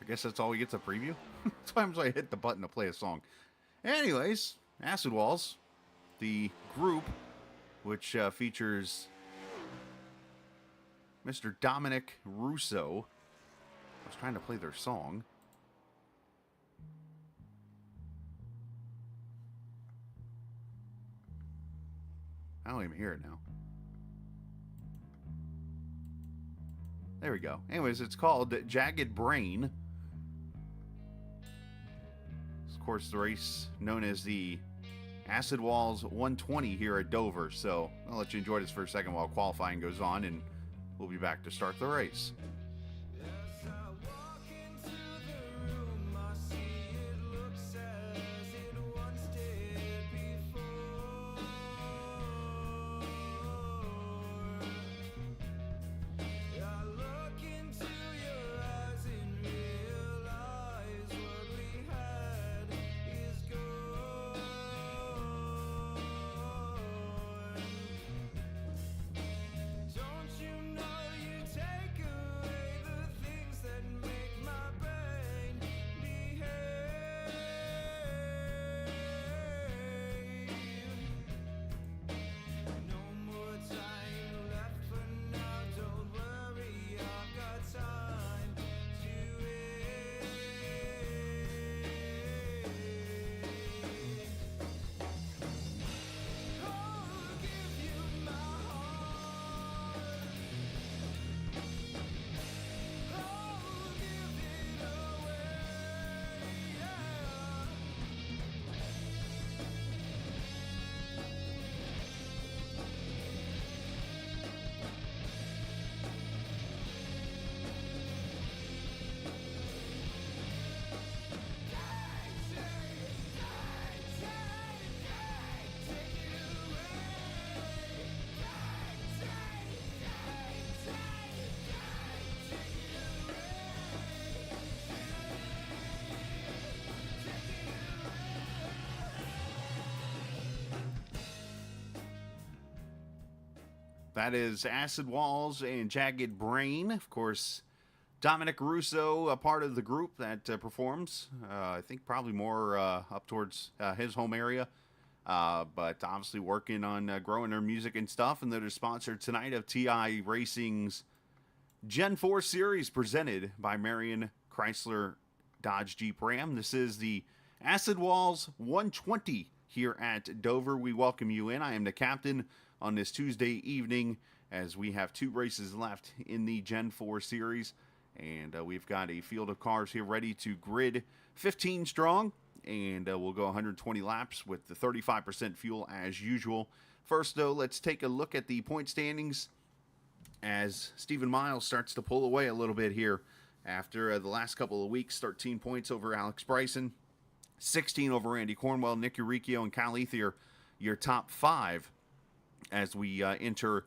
guess that's all we get to preview. Sometimes I hit the button to play a song. Anyways, Acid Walls, the group, which features Mr. Dominic Russo. I was trying to play their song. I don't even hear it now. There we go. Anyways, it's called Jagged Brain. Of course, the race known as the Acid Walls 120 here at Dover. So I'll let you enjoy this for a second while qualifying goes on, and we'll be back to start the race. That is Acid Walls and Jagged Brain. Of course, Dominic Russo, a part of the group that performs. I think probably more up towards his home area. But obviously working on growing their music and stuff. And they're the sponsor tonight of TI Racing's Gen 4 Series presented by Marion Chrysler Dodge Jeep Ram. This is the Acid Walls 120 here at Dover. We welcome you in. I am the captain on this Tuesday evening as we have 2 races left in the Gen 4 Series. And we've got a field of cars here ready to grid 15 strong. And we'll go 120 laps with the 35% fuel as usual. First, though, let's take a look at the point standings as Stephen Miles starts to pull away a little bit here after the last couple of weeks. 13 points over Alex Bryson, 16 over Randy Cornwell, Nick Uricchio, and Kyle Ethier, your top 5 as we enter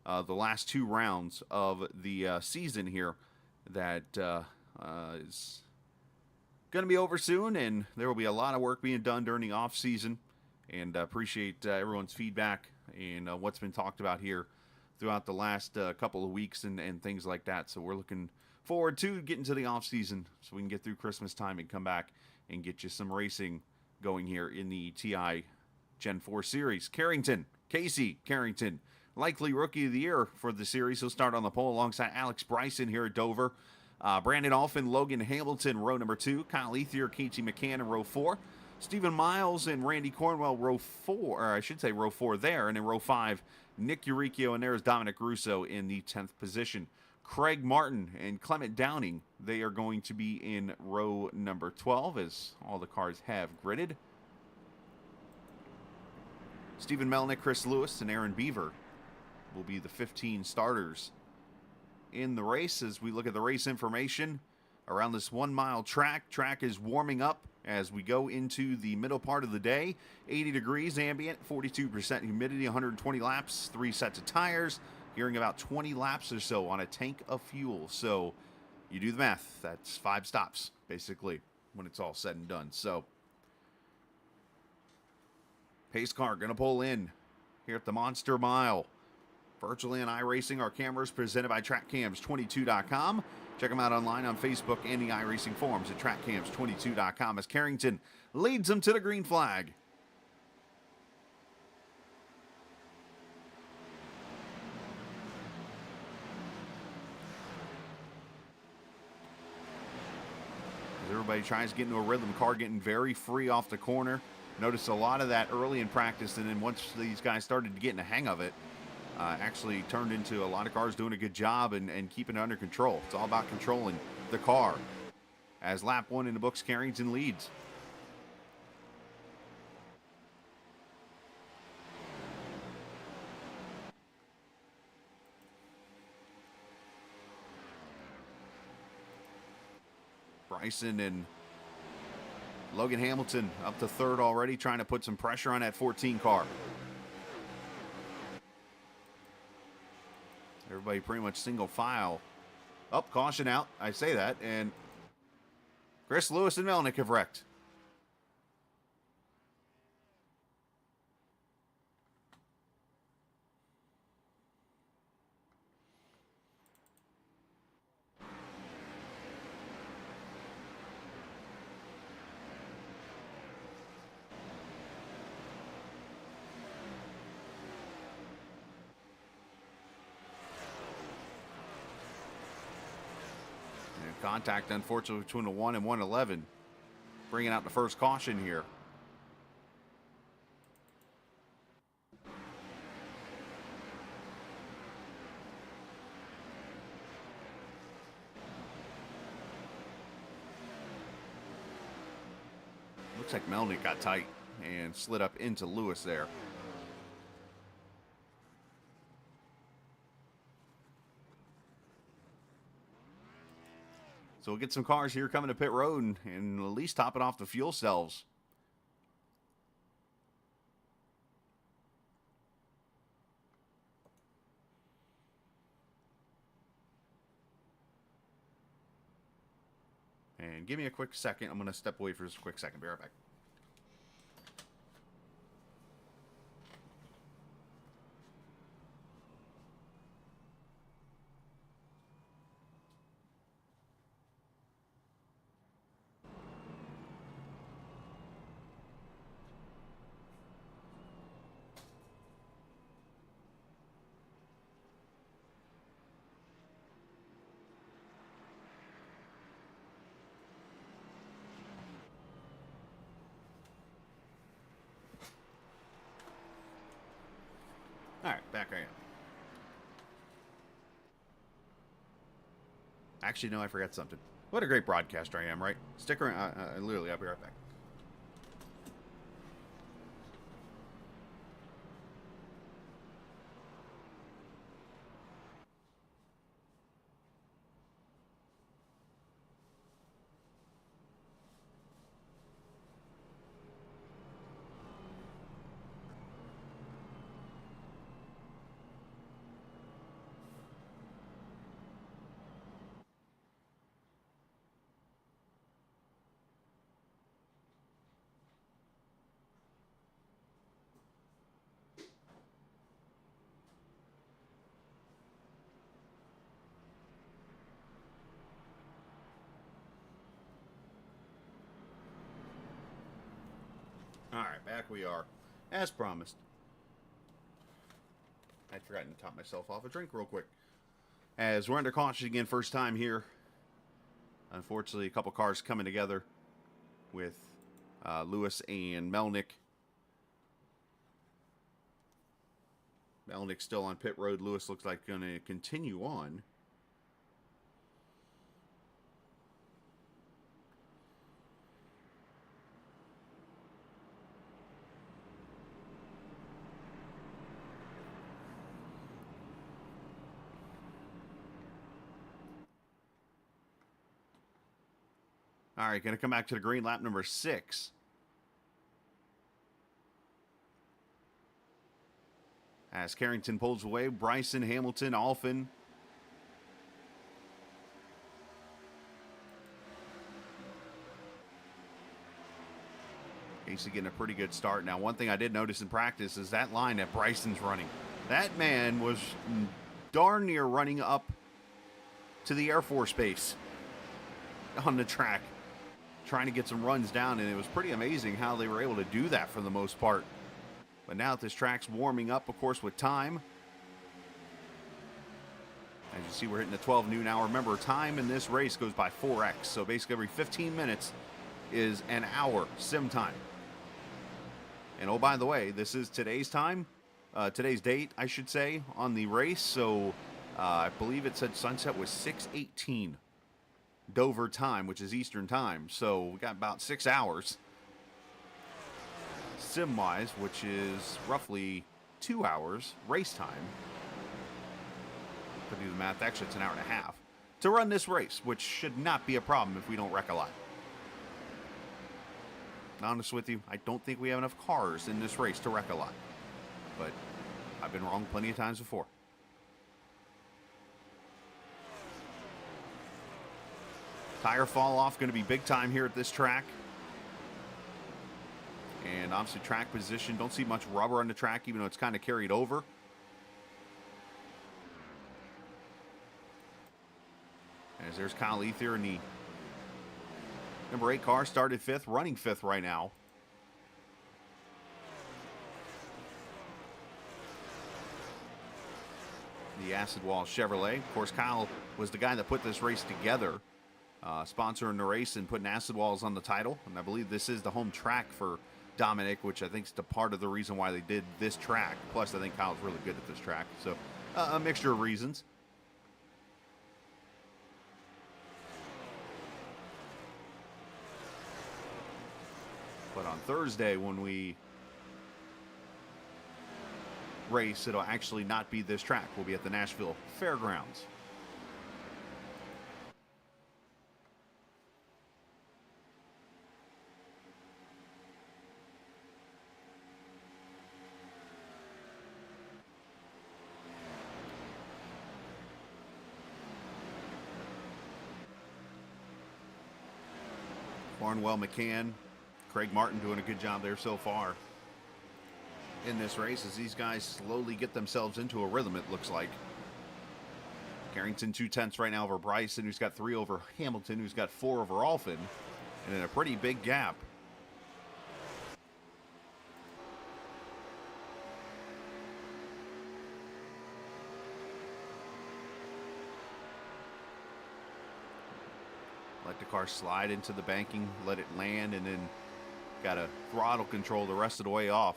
the last 2 rounds of the season here that is going to be over soon, and there will be a lot of work being done during the off season. And appreciate everyone's feedback and what's been talked about here throughout the last couple of weeks and things like that. So we're looking forward to getting to the off season so we can get through Christmas time and come back and get you some racing going here in the TI Gen 4 Series. Casey Carrington, likely Rookie of the Year for the series. He'll start on the pole alongside Alex Bryson here at Dover. Brandon Alphin, Logan Hamilton, row number 2. Kyle Ethier, Casey McCann in row 4. Stephen Miles and Randy Cornwell, row 4, or I should say row 4 there. And in row 5, Nick Uricchio, and there's Dominic Russo in the 10th position. Craig Martin and Clement Downing, they are going to be in row number 12 as all the cars have gridded. Stephen Melnick, Chris Lewis, and Aaron Beaver will be the 15 starters in the race. As we look at the race information around this 1 mile track is warming up as we go into the middle part of the day. 80 degrees ambient, 42% humidity, 120 laps, 3 sets of tires, hearing about 20 laps or so on a tank of fuel. So you do the math, that's 5 stops basically when it's all said and done. So pace car gonna pull in here at the Monster Mile. Virtually on iRacing, our cameras presented by TrackCams22.com. Check them out online on Facebook and the iRacing forums at trackcams22.com as Carrington leads them to the green flag. As everybody tries to get into a rhythm, car getting very free off the corner. Noticed a lot of that early in practice, and then once these guys started to get in the hang of it, actually turned into a lot of cars doing a good job and keeping it under control. It's all about controlling the car. As lap 1 in the books, Carrington leads. Bryson and Logan Hamilton up to third already, trying to put some pressure on that 14 car. Everybody pretty much single file. Up, caution out. I say that, and Chris Lewis and Melnick have wrecked. Contact, unfortunately, between the 1 and 111. Bringing out the first caution here. Looks like Melnick got tight and slid up into Lewis there. So we'll get some cars here coming to pit road and at least top it off the fuel cells. And give me a quick second. I'm going to step away for just a quick second. Be right back. All right, back I am. Actually, no, I forgot something. What a great broadcaster I am, right? Stick around. Literally, I'll be right back. All right, back we are, as promised. I'd forgotten to top myself off a drink real quick. As we're under caution again, first time here. Unfortunately, a couple cars coming together with Lewis and Melnick. Melnick still on pit road. Lewis looks like going to continue on. All right, going to come back to the green, lap number 6. As Carrington pulls away, Bryson, Hamilton, Alphin. Casey getting a pretty good start. Now, one thing I did notice in practice is that line that Bryson's running. That man was darn near running up to the Air Force Base on the track, trying to get some runs down, and it was pretty amazing how they were able to do that for the most part. But now that this track's warming up, of course, with time, as you see, we're hitting the 12 noon hour. Remember, time in this race goes by 4x, so basically every 15 minutes is an hour sim time. And oh, by the way, this is today's time, today's date, I should say, on the race. So I believe it said sunset was 6:18 Dover time, which is Eastern time. So we got about 6 hours sim-wise, which is roughly 2 hours race time. To do the math, actually it's an hour and a half to run this race, which should not be a problem if we don't wreck a lot. Honest with you, I don't think we have enough cars in this race to wreck a lot, but I've been wrong plenty of times before. Tire fall off going to be big time here at this track. And obviously track position, don't see much rubber on the track, even though it's kind of carried over. As there's Kyle Ether in the number 8 car, started 5th, running 5th right now. The Acid Wall Chevrolet. Of course, Kyle was the guy that put this race together, sponsoring the race and putting Acid Walls on the title. And I believe this is the home track for Dominic, which I think is the part of the reason why they did this track. Plus, I think Kyle's really good at this track. So, a mixture of reasons. But on Thursday, when we race, it'll actually not be this track. We'll be at the Nashville Fairgrounds. Barnwell McCann, Craig Martin doing a good job there so far in this race as these guys slowly get themselves into a rhythm, it looks like. Carrington 2/10 right now over Bryson, who's got 3 over Hamilton, who's got 4 over Alphin, and in a pretty big gap. Let the car slide into the banking, let it land, and then got to throttle control the rest of the way off.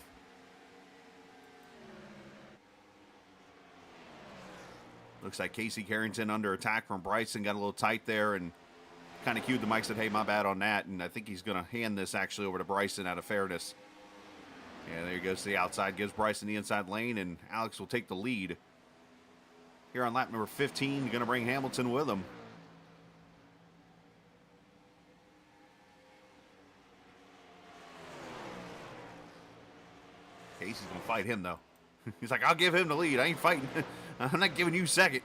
Looks like Casey Carrington under attack from Bryson, got a little tight there and kind of cued the mic, said, hey, my bad on that. And I think he's going to hand this actually over to Bryson out of fairness. And there he goes to the outside, gives Bryson the inside lane, and Alex will take the lead. Here on lap number 15, going to bring Hamilton with him. Casey's going to fight him, though. He's like, I'll give him the lead. I ain't fighting. I'm not giving you second.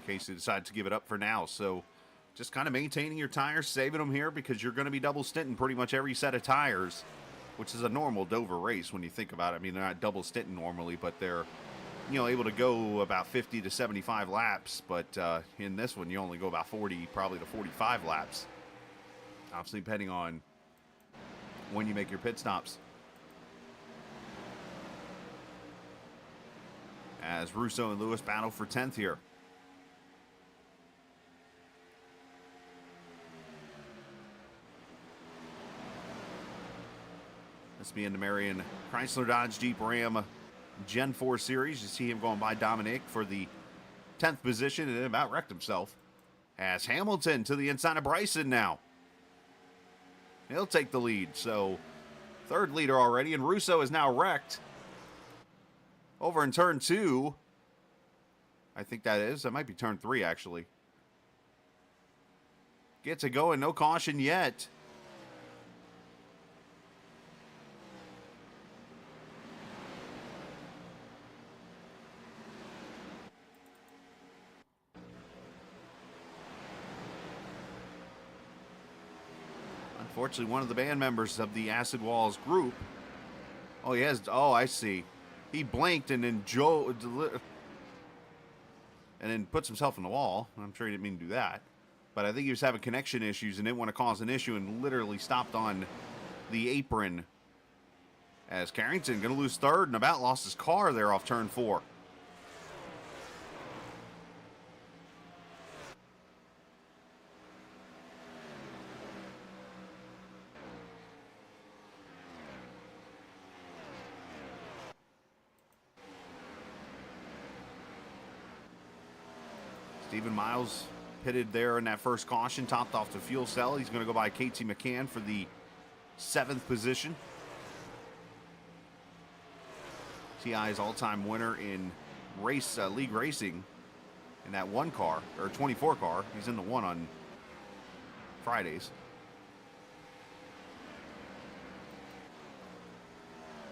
Casey decides to give it up for now. So just kind of maintaining your tires, saving them here because you're going to be double stinting pretty much every set of tires, which is a normal Dover race when you think about it. I mean, they're not double stinting normally, but they're, you know, able to go about 50 to 75 laps. But in this one, you only go about 40, probably to 45 laps. Obviously, depending on when you make your pit stops. As Russo and Lewis battle for 10th here. This being the Marion Chrysler Dodge Jeep Ram Gen 4 Series. You see him going by Dominic for the 10th position and then about wrecked himself. As Hamilton to the inside of Bryson now. He'll take the lead. So, third leader already. And Russo is now wrecked. Over in turn 2. I think that is. That might be turn 3, actually. Gets it going. No caution yet. Fortunately, one of the band members of the Acid Walls group. Oh, he has. Oh, I see. He blinked and then and then puts himself in the wall. I'm sure he didn't mean to do that. But I think he was having connection issues and didn't want to cause an issue and literally stopped on the apron. As Carrington going to lose third and about lost his car there off turn 4. Stephen Miles pitted there in that first caution, topped off the fuel cell. He's going to go by KT McCann for the 7th position. TI's all-time winner in league racing in that 1 car, or 24 car. He's in the 1 on Fridays.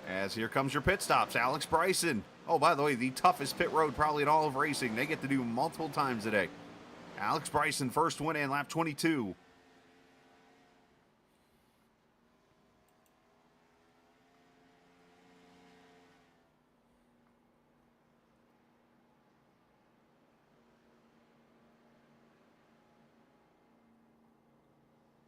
As here comes your pit stops, Alex Bryson. Oh, by the way, the toughest pit road probably in all of racing. They get to do multiple times a day. Alex Bryson, first win in lap 22.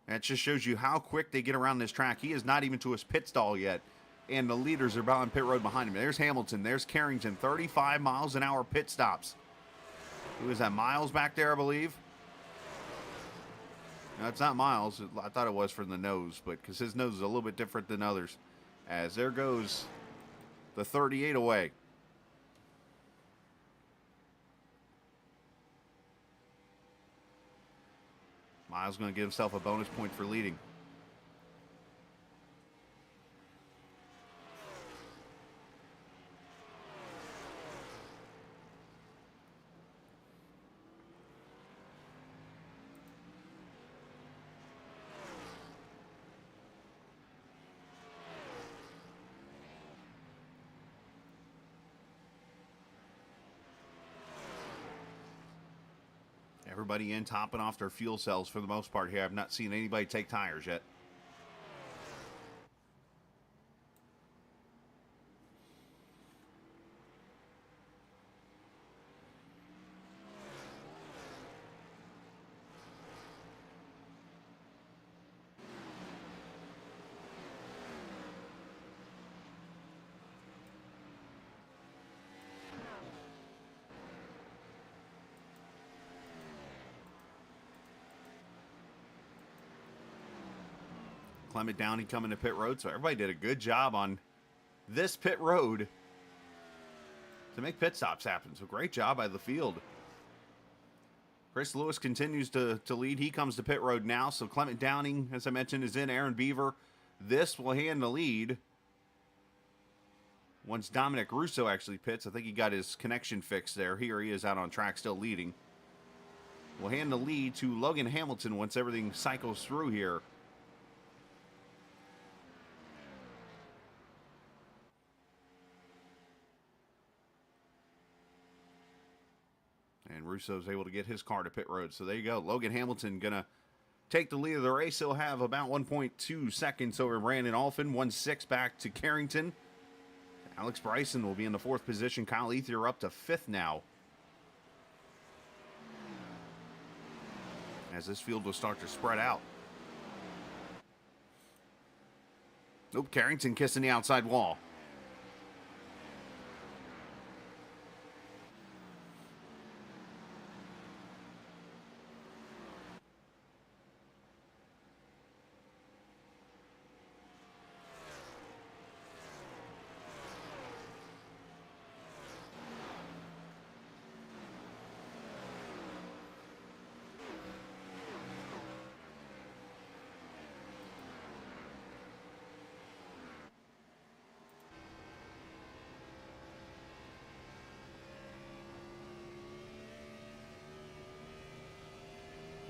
That just shows you how quick they get around this track. He is not even to his pit stall yet. And the leaders are on pit road behind him. There's Hamilton. There's Carrington. 35 miles an hour pit stops. Who is that? Miles back there, I believe? No, it's not Miles. I thought it was for the nose, but because his nose is a little bit different than others. As there goes the 38 away. Miles going to give himself a bonus point for leading. Everybody in topping off their fuel cells for the most part here. I've not seen anybody take tires yet. Clement Downey coming to pit road, so everybody did a good job on this pit road to make pit stops happen. So great job by the field. Chris Lewis continues to lead. He comes to pit road now. So Clement Downing, as I mentioned, is in. Aaron Beaver. This will hand the lead once Dominic Russo actually pits. I think he got his connection fixed there. Here he is out on track still leading. We'll hand the lead to Logan Hamilton once everything cycles through here. And Russo's able to get his car to pit road. So there you go. Logan Hamilton going to take the lead of the race. He'll have about 1.2 seconds over Brandon Alphin. 1.6 back to Carrington. Alex Bryson will be in the 4th position. Kyle Ethier up to 5th now. As this field will start to spread out. Nope, Carrington kissing the outside wall.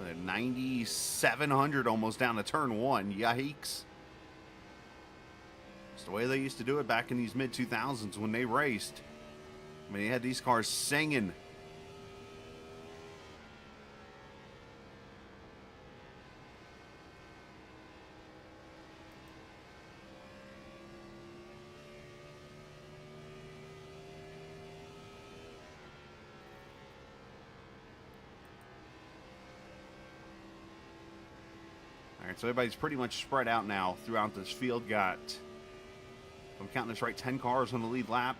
At 9,700 almost down to turn 1. Yikes. It's the way they used to do it back in these mid-2000s when they raced. I mean, they had these cars singing. right, so everybody's pretty much spread out now throughout this field. Got, if I'm counting this right, 10 cars on the lead lap.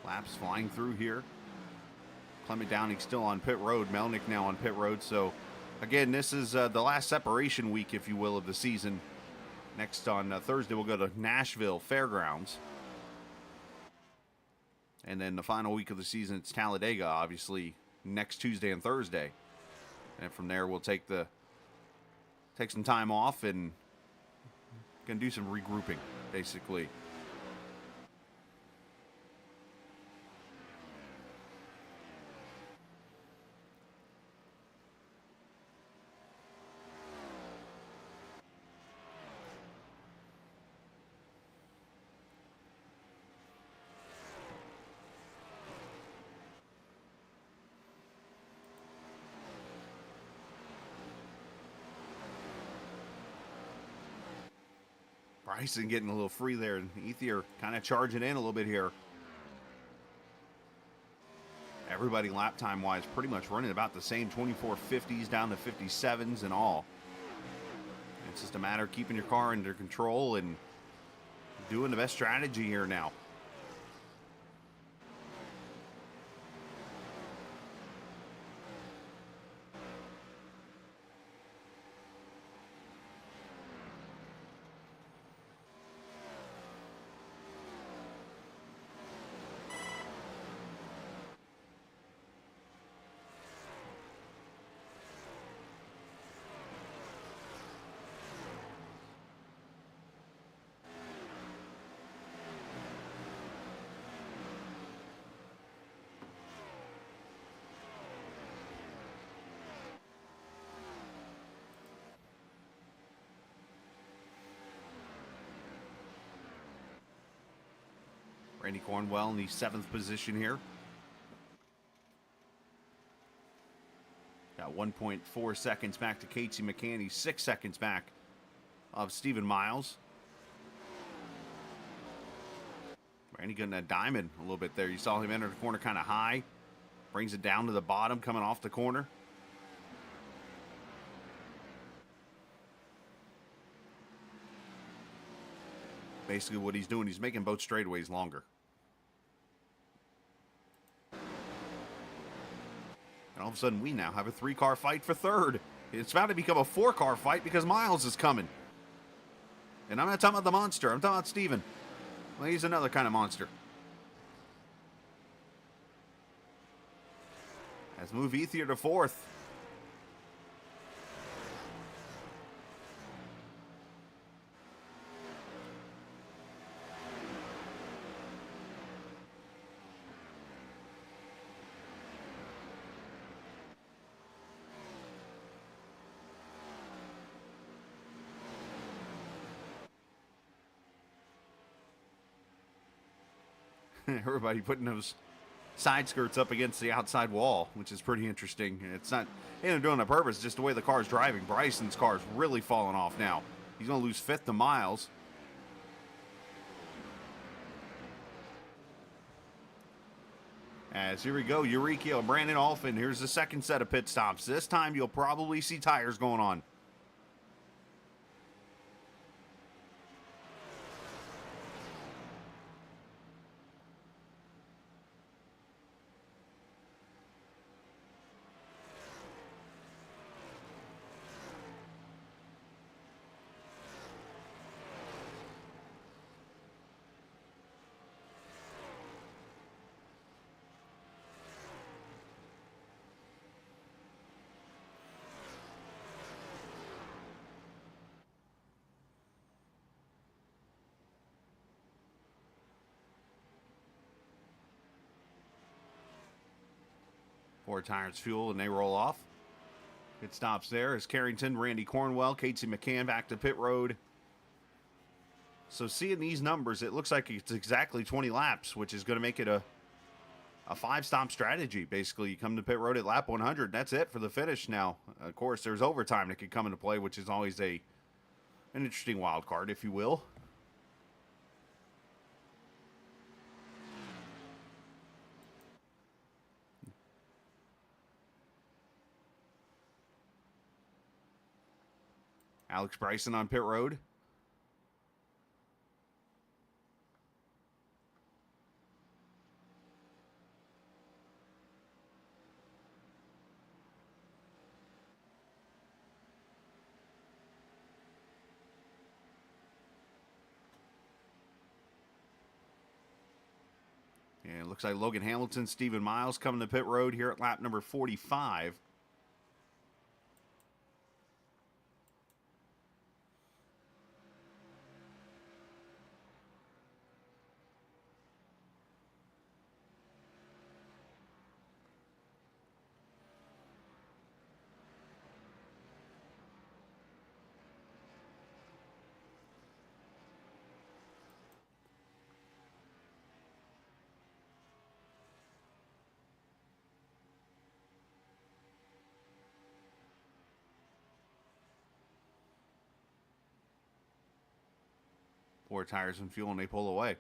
Laps flying through here. Clement Downing still on pit road. Melnick now on pit road. So, again, this is the last separation week, if you will, of the season. Next on Thursday, we'll go to Nashville Fairgrounds. And then the final week of the season, it's Talladega, obviously, next Tuesday and Thursday. And from there, we'll take some time off and gonna do some regrouping, basically. Bryson getting a little free there, and Ethier kind of charging in a little bit here. Everybody lap time wise pretty much running about the same, 24.50s down to 57s and all. It's just a matter of keeping your car under control and doing the best strategy here now. Randy Cornwell in the 7th position here. Got 1.4 seconds back to Casey McCann. He's 6 seconds back of Stephen Miles. Randy getting a diamond a little bit there. You saw him enter the corner kind of high. Brings it down to the bottom coming off the corner. Basically what he's doing, he's making both straightaways longer. And all of a sudden, we now have a 3-car fight for third. It's about to become a 4-car fight because Miles is coming. And I'm not talking about the monster. I'm talking about Steven. Well, he's another kind of monster. Let's move Ethier to 4th. Everybody putting those side skirts up against the outside wall, which is pretty interesting. It's not they're doing it on purpose, just the way the car's driving. Bryson's car's really falling off now. He's going to lose 5th to Miles. As here we go, Eureka, Brandon Alfin. Here's the second set of pit stops. This time you'll probably see tires going on. Four tires fuel and they roll off. It stops there as Carrington, Randy Cornwell, Casey McCann back to pit road. So seeing these numbers, it looks like it's exactly 20 laps, which is going to make it a 5-stop strategy. Basically, you come to pit road at lap 100. That's it for the finish now. Of course, there's overtime that could come into play, which is always an an interesting wild card, if you will. Alex Bryson on pit road. And it looks like Logan Hamilton, Stephen Miles coming to pit road here at lap number 45. Four tires and fuel, and they pull away.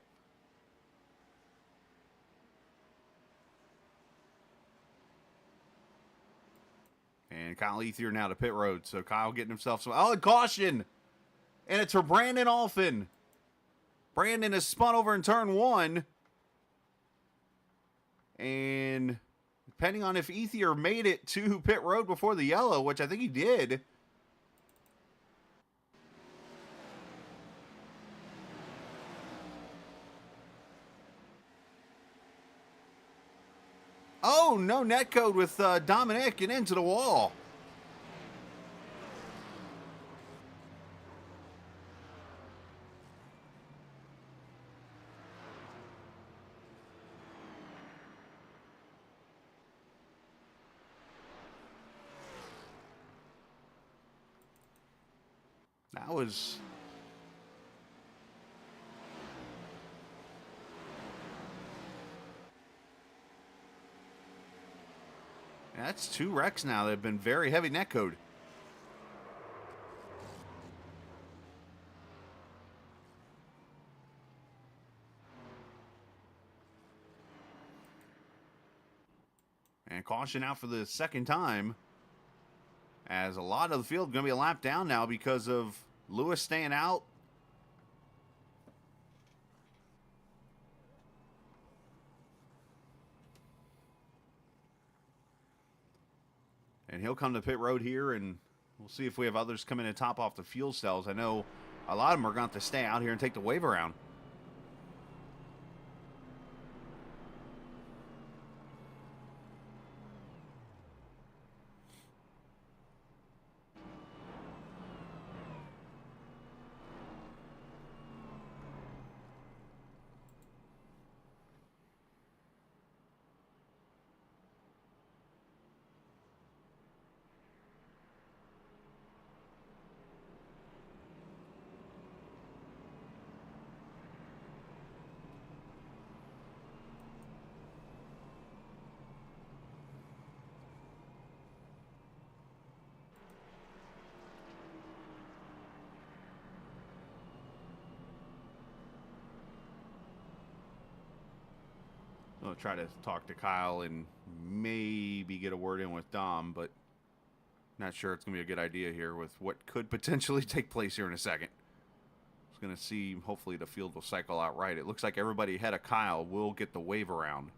And Kyle Ethier now to pit road. So Kyle getting himself some... Oh, caution! And it's for Brandon Alphin. Brandon has spun over in turn 1. And depending on if Ethier made it to pit road before the yellow, which I think he did... Oh, no netcode with Dominic and into the wall. That was... That's 2 wrecks now that have been very heavy netcode. And caution out for the second time. As a lot of the field going to be a lap down now because of Lewis staying out. And he'll come to pit road here, and we'll see if we have others come in and top off the fuel cells. I know a lot of them are going to have to stay out here and take the wave around. I'll try to talk to Kyle and maybe get a word in with Dom, but not sure it's going to be a good idea here with what could potentially take place here in a second. Just going to see, hopefully the field will cycle out right. It looks like everybody ahead of Kyle will get the wave around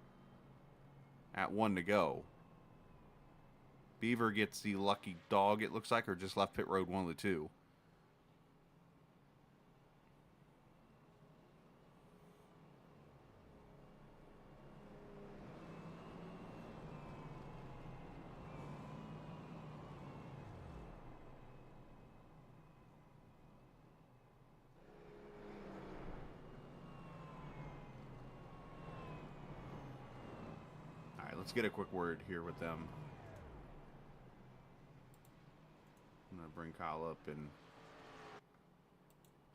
at 1 to go. Beaver gets the lucky dog, it looks like, or just left pit road 1 of the 2. Let's get a quick word here with them. I'm going to bring Kyle up and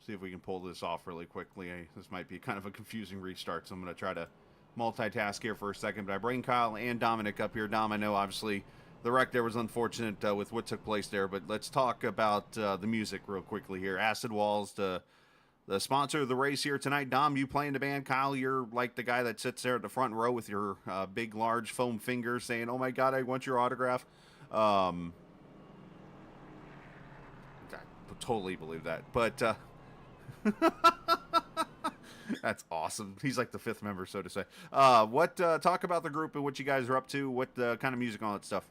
see if we can pull this off really quickly. This might be kind of a confusing restart, so I'm going to try to multitask here for a second. But I bring Kyle and Dominic up here. Dom, I know obviously the wreck there was unfortunate with what took place there, but let's talk about the music real quickly here. Acid Walls, the sponsor of the race here tonight. Dom, you playing the band. Kyle, you're like the guy that sits there at the front row with your big, large foam finger saying, "Oh my God, I want your autograph." I totally believe that, but that's awesome. He's like the fifth member, so to say. Talk about the group and what you guys are up to. What kind of music, all that stuff.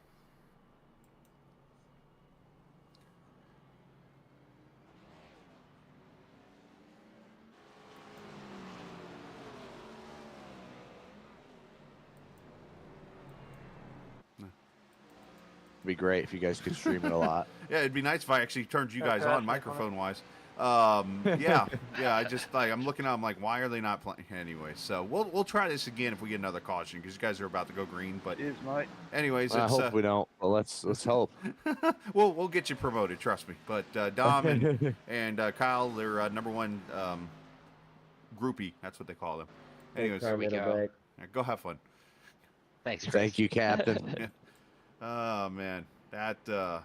Be great if you guys could stream it a lot. Yeah, it'd be nice if I actually turned you guys on microphone wise. Yeah. I just like I'm looking at. I'm like, why are they not playing anyway? So we'll try this again if we get another caution because you guys are about to go green. But anyways, I hope we don't. But let's hope. we'll get you promoted. Trust me. But Dom and Kyle, they're number one groupie. That's what they call them. Anyways, there we go. Go have fun. Thanks, Chris. Thank you, Captain. Oh man, that yeah.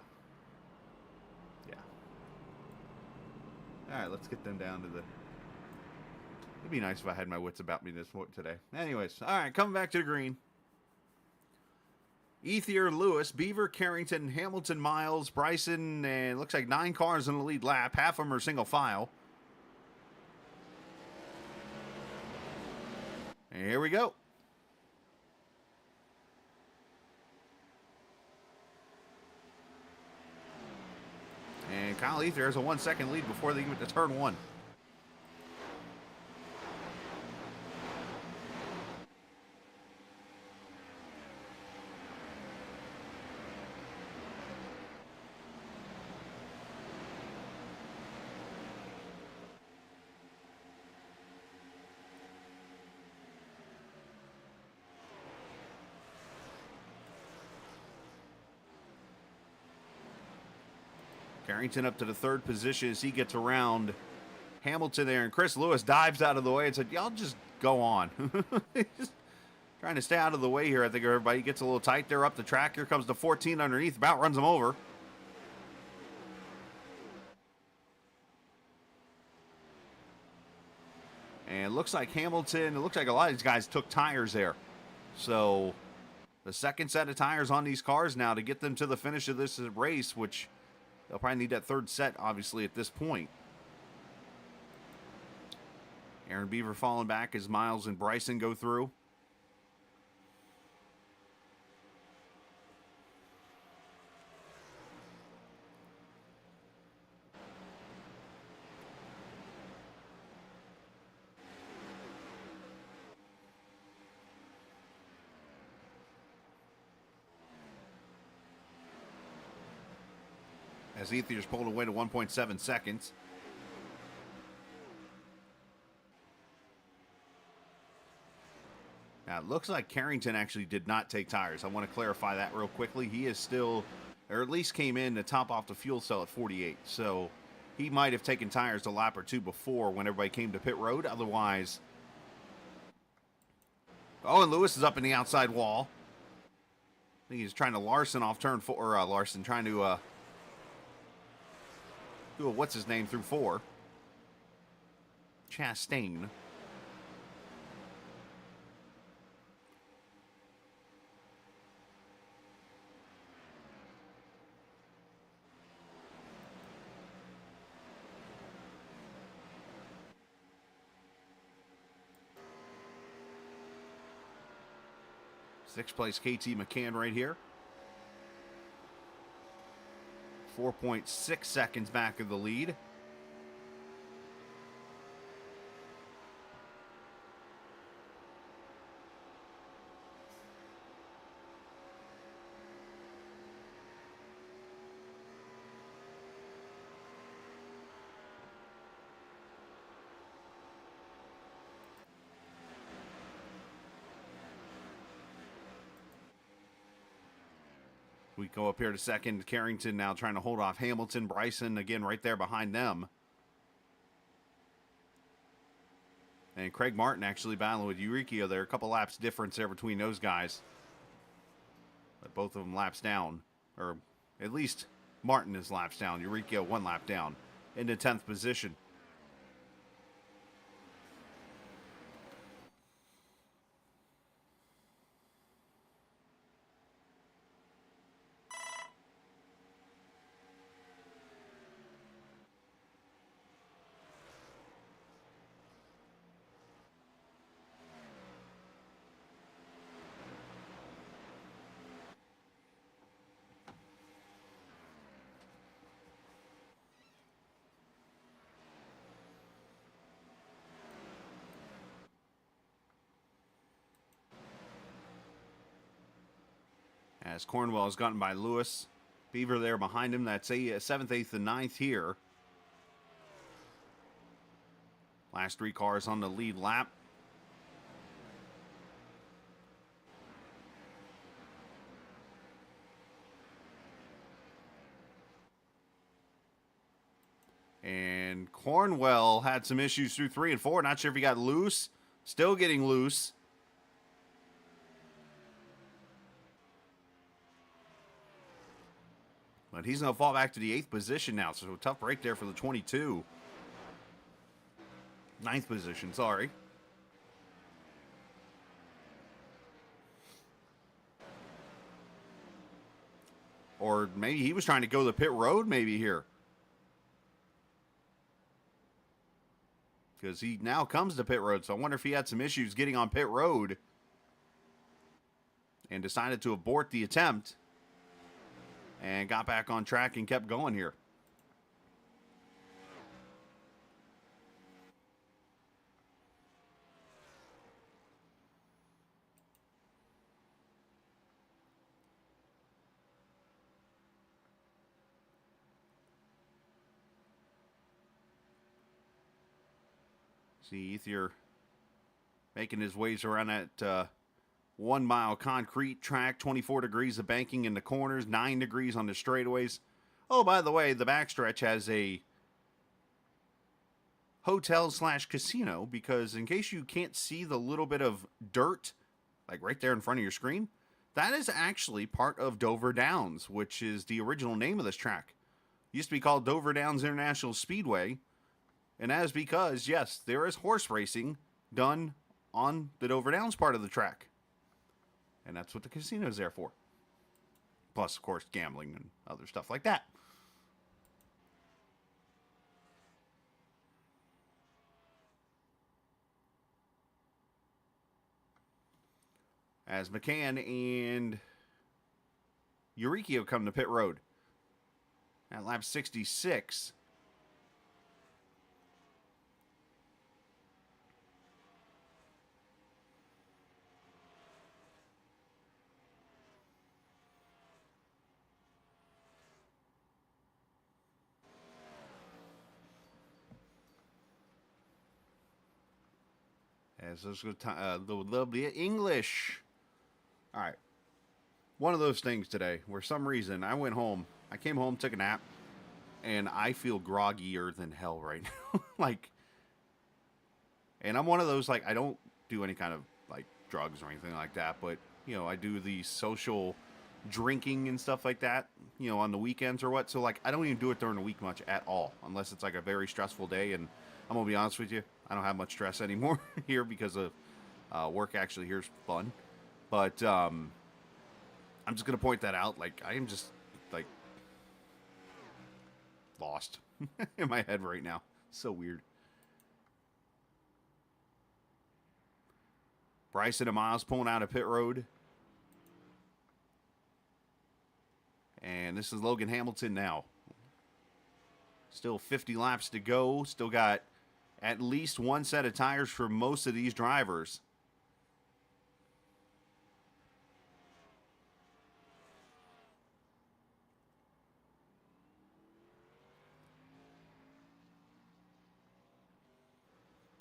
All right, let's get them down to the. It'd be nice if I had my wits about me today. Anyways, all right, coming back to the green. Ethier, Lewis, Beaver, Carrington, Hamilton, Miles, Bryson, and looks like 9 cars in the lead lap. Half of them are single file. And here we go. And Kyle Ether has a 1-second lead before they get to turn 1. Carrington up to the 3rd position as he gets around Hamilton there. And Chris Lewis dives out of the way and said, y'all just go on. Just trying to stay out of the way here. I think everybody gets a little tight there up the track. Here comes the 14 underneath. About runs him over. And it looks like Hamilton, it looks like a lot of these guys took tires there. So the second set of tires on these cars now to get them to the finish of this race, which they'll probably need that 3rd set, obviously, at this point. Aaron Beaver falling back as Miles and Bryson go through. As Ethier's pulled away to 1.7 seconds. Now, it looks like Carrington actually did not take tires. I want to clarify that real quickly. He is still, or at least came in to top off the fuel cell at 48. So he might have taken tires a lap or two before when everybody came to pit road. Otherwise. Oh, and Lewis is up in the outside wall. I think he's trying to Larson off turn 4. Or Larson trying to do a what's his name through 4. Chastain. Sixth place KT McCann right here. 4.6 seconds back of the lead. We go up here to second. Carrington now trying to hold off Hamilton. Bryson again right there behind them. And Craig Martin actually battling with Eureka there. A couple laps difference there between those guys. But both of them laps down, or at least Martin is laps down. Eureka 1 lap down into 10th position. As Cornwell is gotten by Lewis. Beaver there behind him. That's a 7th, 8th, and 9th here. Last 3 cars on the lead lap. And Cornwell had some issues through 3 and 4. Not sure if he got loose. Still getting loose. But he's going to fall back to the 8th position now. So a tough break there for the 22. 9th position, sorry. Or maybe he was trying to go the pit road maybe here. Because he now comes to pit road. So I wonder if he had some issues getting on pit road. And decided to abort the attempt. And got back on track and kept going here. See Ethier making his ways around that 1 mile concrete track, 24 degrees of banking in the corners, 9 degrees on the straightaways. Oh, by the way, the backstretch has a hotel/casino because in case you can't see the little bit of dirt, like right there in front of your screen, that is actually part of Dover Downs, which is the original name of this track. It used to be called Dover Downs International Speedway, and that is because, yes, there is horse racing done on the Dover Downs part of the track. And that's what the casino is there for. Plus, of course, gambling and other stuff like that. As McCann and Eureka come to pit road at lap 66. As let's go a little bit English. All right. One of those things today where some reason I went home, I came home, took a nap, and I feel groggier than hell right now. And I'm one of those, I don't do any kind of, drugs or anything like that, but, I do the social drinking and stuff like that, on the weekends or what. So, I don't even do it during the week much at all, unless it's, a very stressful day, and I'm going to be honest with you, I don't have much stress anymore here because of work actually here's fun. But I'm just going to point that out. I am just, lost in my head right now. So weird. Bryson and Miles pulling out of pit road. And this is Logan Hamilton now. Still 50 laps to go. Still got at least one set of tires for most of these drivers.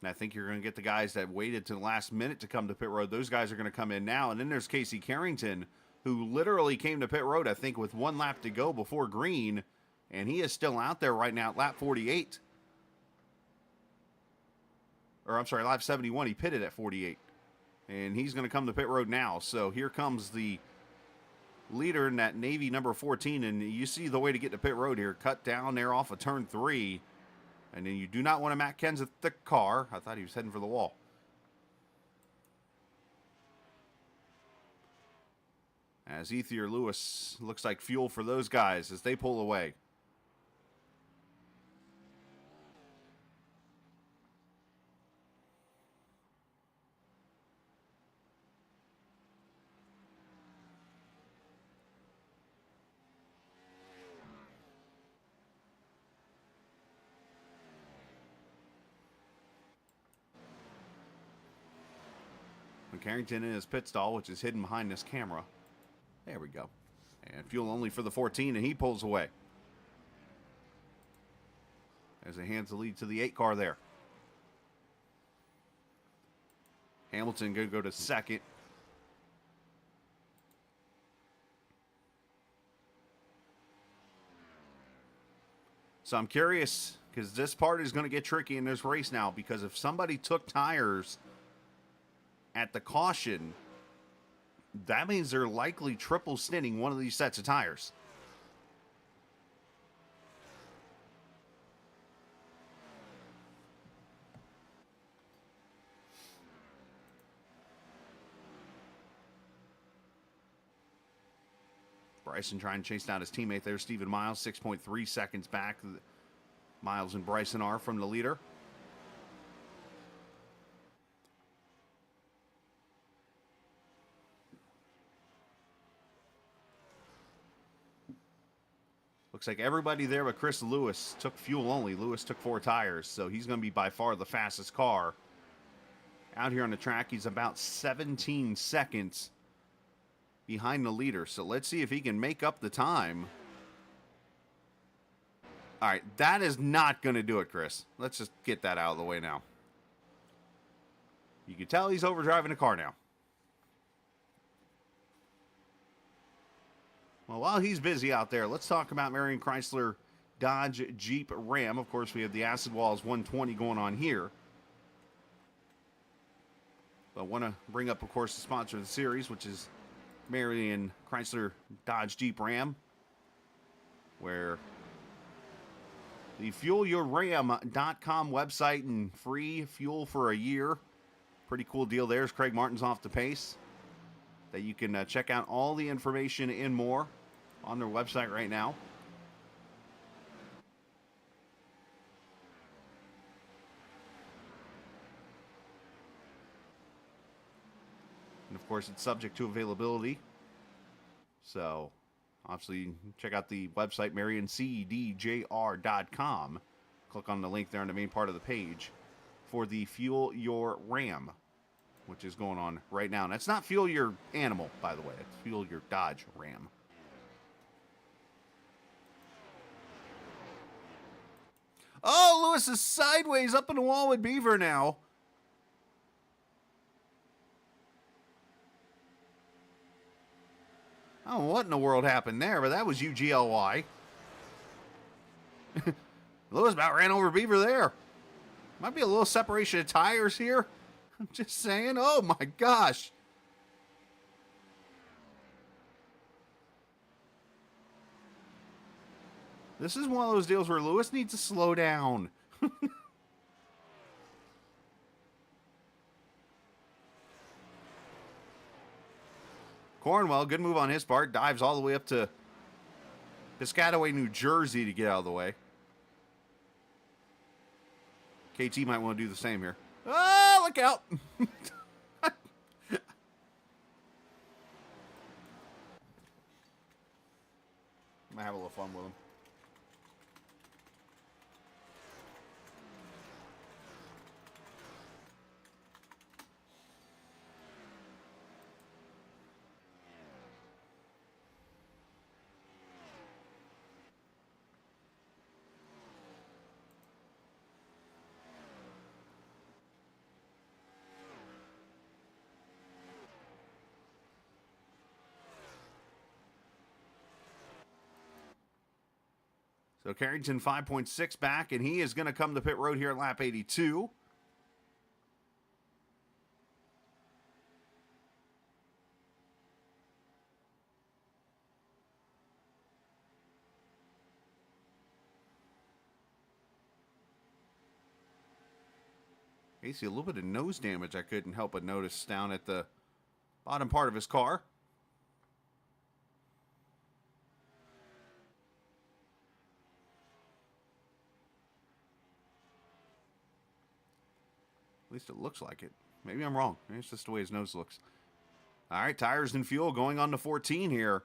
And I think you're going to get the guys that waited to the last minute to come to pit road. Those guys are going to come in now. And then there's Casey Carrington, who literally came to pit road, I think, with 1 lap to go before green. And he is still out there right now at lap 48. Or, I'm sorry, lap 71. He pitted at 48. And he's going to come to pit road now. So here comes the leader in that Navy number 14, and you see the way to get to pit road here. Cut down there off of turn 3, and then you do not want to Matt Kenseth the car. I thought he was heading for the wall. As Ethier Lewis looks like fuel for those guys as they pull away. Carrington in his pit stall, which is hidden behind this camera. There we go. And fuel only for the 14, and he pulls away. As he hands the lead to the 8 car there. Hamilton going to go to second. So I'm curious, because this part is going to get tricky in this race now, because if somebody took tires at the caution, that means they're likely triple stinting one of these sets of tires. Bryson trying to chase down his teammate there, Stephen Miles, 6.3 seconds back. Miles and Bryson are from the leader. Looks like everybody there but Chris Lewis took fuel only. Lewis took 4 tires, so he's going to be by far the fastest car. Out here on the track, he's about 17 seconds behind the leader. So let's see if he can make up the time. All right, that is not going to do it, Chris. Let's just get that out of the way now. You can tell he's overdriving the car now. Well, while he's busy out there, let's talk about Marion Chrysler Dodge Jeep Ram. Of course, we have the Acid Walls 120 going on here. But I want to bring up, of course, the sponsor of the series, which is Marion Chrysler Dodge Jeep Ram, where the fuelyourram.com website and free fuel for a year. Pretty cool deal there. As Craig Martin's off the pace. That you can check out all the information and more on their website right now. And of course, it's subject to availability. So, obviously, check out the website, marioncdjr.com. Click on the link there on the main part of the page for the Fuel Your Ram, which is going on right now. And that's not Fuel Your Animal, by the way. It's Fuel Your Dodge Ram. Oh, Lewis is sideways up in the wall with Beaver now. I don't know what in the world happened there, but that was UGLY. Lewis about ran over Beaver there. Might be a little separation of tires here. I'm just saying. Oh, my gosh. This is one of those deals where Lewis needs to slow down. Cornwell, good move on his part. Dives all the way up to Piscataway, New Jersey to get out of the way. KT might want to do the same here. Oh, look out. I'm going to have a little fun with him. So Carrington 5.6 back, and he is going to come to pit road here at lap 82. Casey, a little bit of nose damage I couldn't help but notice down at the bottom part of his car. At least it looks like it. Maybe I'm wrong. Maybe it's just the way his nose looks. All right, tires and fuel going on to 14 here.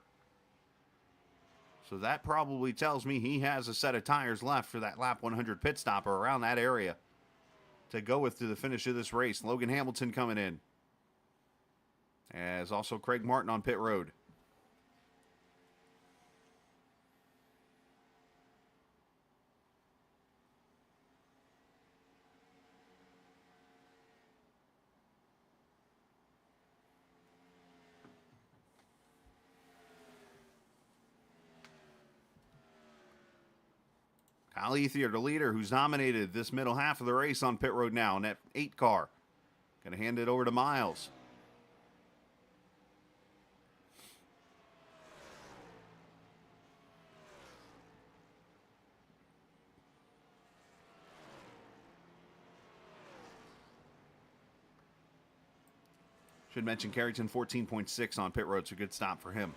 So that probably tells me he has a set of tires left for that lap 100 pit stop or around that area to go with to the finish of this race. Logan Hamilton coming in. As also Craig Martin on pit road. Kyle Ethier, the leader, who's nominated this middle half of the race on pit road now in that 8 car. Going to hand it over to Miles. Should mention Carrington 14.6 on pit road, so good stop for him.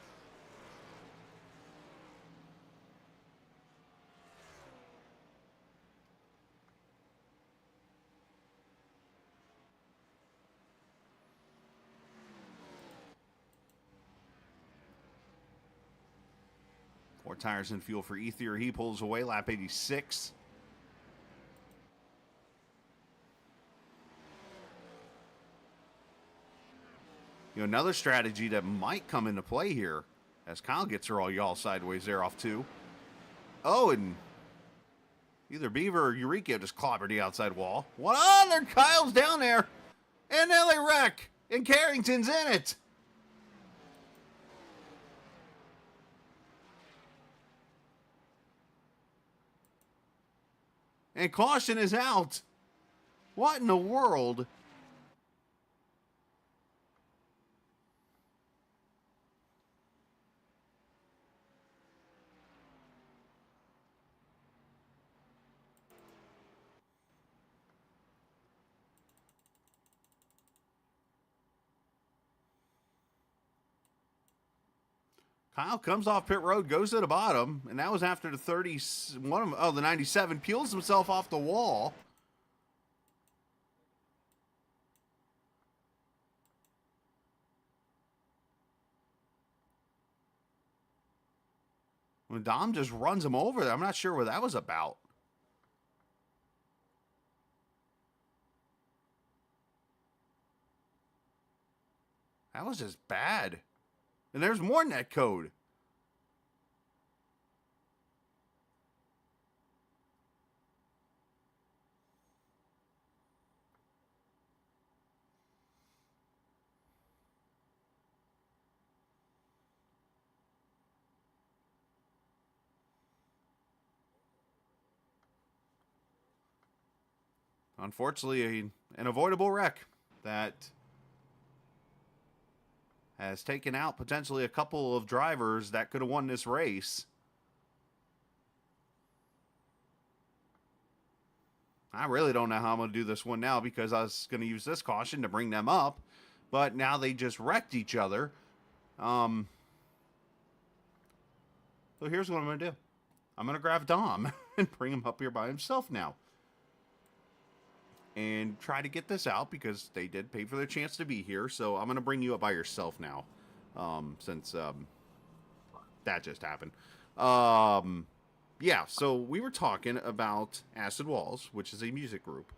Four tires and fuel for Ethier. He pulls away, lap 86. You know, another strategy that might come into play here as Kyle gets her all y'all sideways there off 2. Oh, and either Beaver or Eureka just clobbered the outside wall. What on there? Kyle's down there. And now they wreck. And Carrington's in it. And caution is out. What in the world? Kyle comes off pit road, goes to the bottom, and that was after the 31 of the 97 peels himself off the wall. When Dom just runs him over there, I'm not sure what that was about. That was just bad. And there's more net code. Unfortunately, an avoidable wreck that has taken out potentially a couple of drivers that could have won this race. I really don't know how I'm going to do this one now because I was going to use this caution to bring them up, but now they just wrecked each other. So here's what I'm going to do. I'm going to grab Dom and bring him up here by himself now. And try to get this out because they did pay for their chance to be here. So I'm going to bring you up by yourself now since that just happened. Yeah, so we were talking about Acid Walls, which is a music group.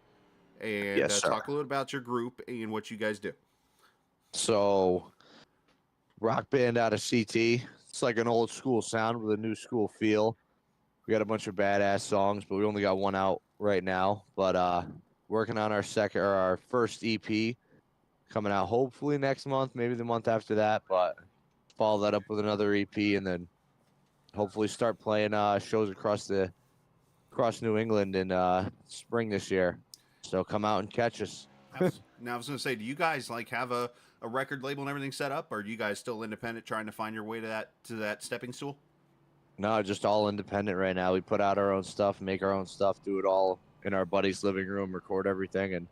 And Yes, sir. talk a little about your group and what you guys do. So, rock band out of CT. It's like an old school sound with a new school feel. We got a bunch of badass songs, but we only got one out right now. But working on our first EP coming out hopefully next month, maybe the month after that. But follow that up with another EP, and then hopefully start playing shows across New England in spring this year. So come out and catch us. Now I was going to say, do you guys like have a record label and everything set up, or are you guys still independent, trying to find your way to that stepping stool? No, just all independent right now. We put out our own stuff, make our own stuff, do it all in our buddy's living room, record everything, and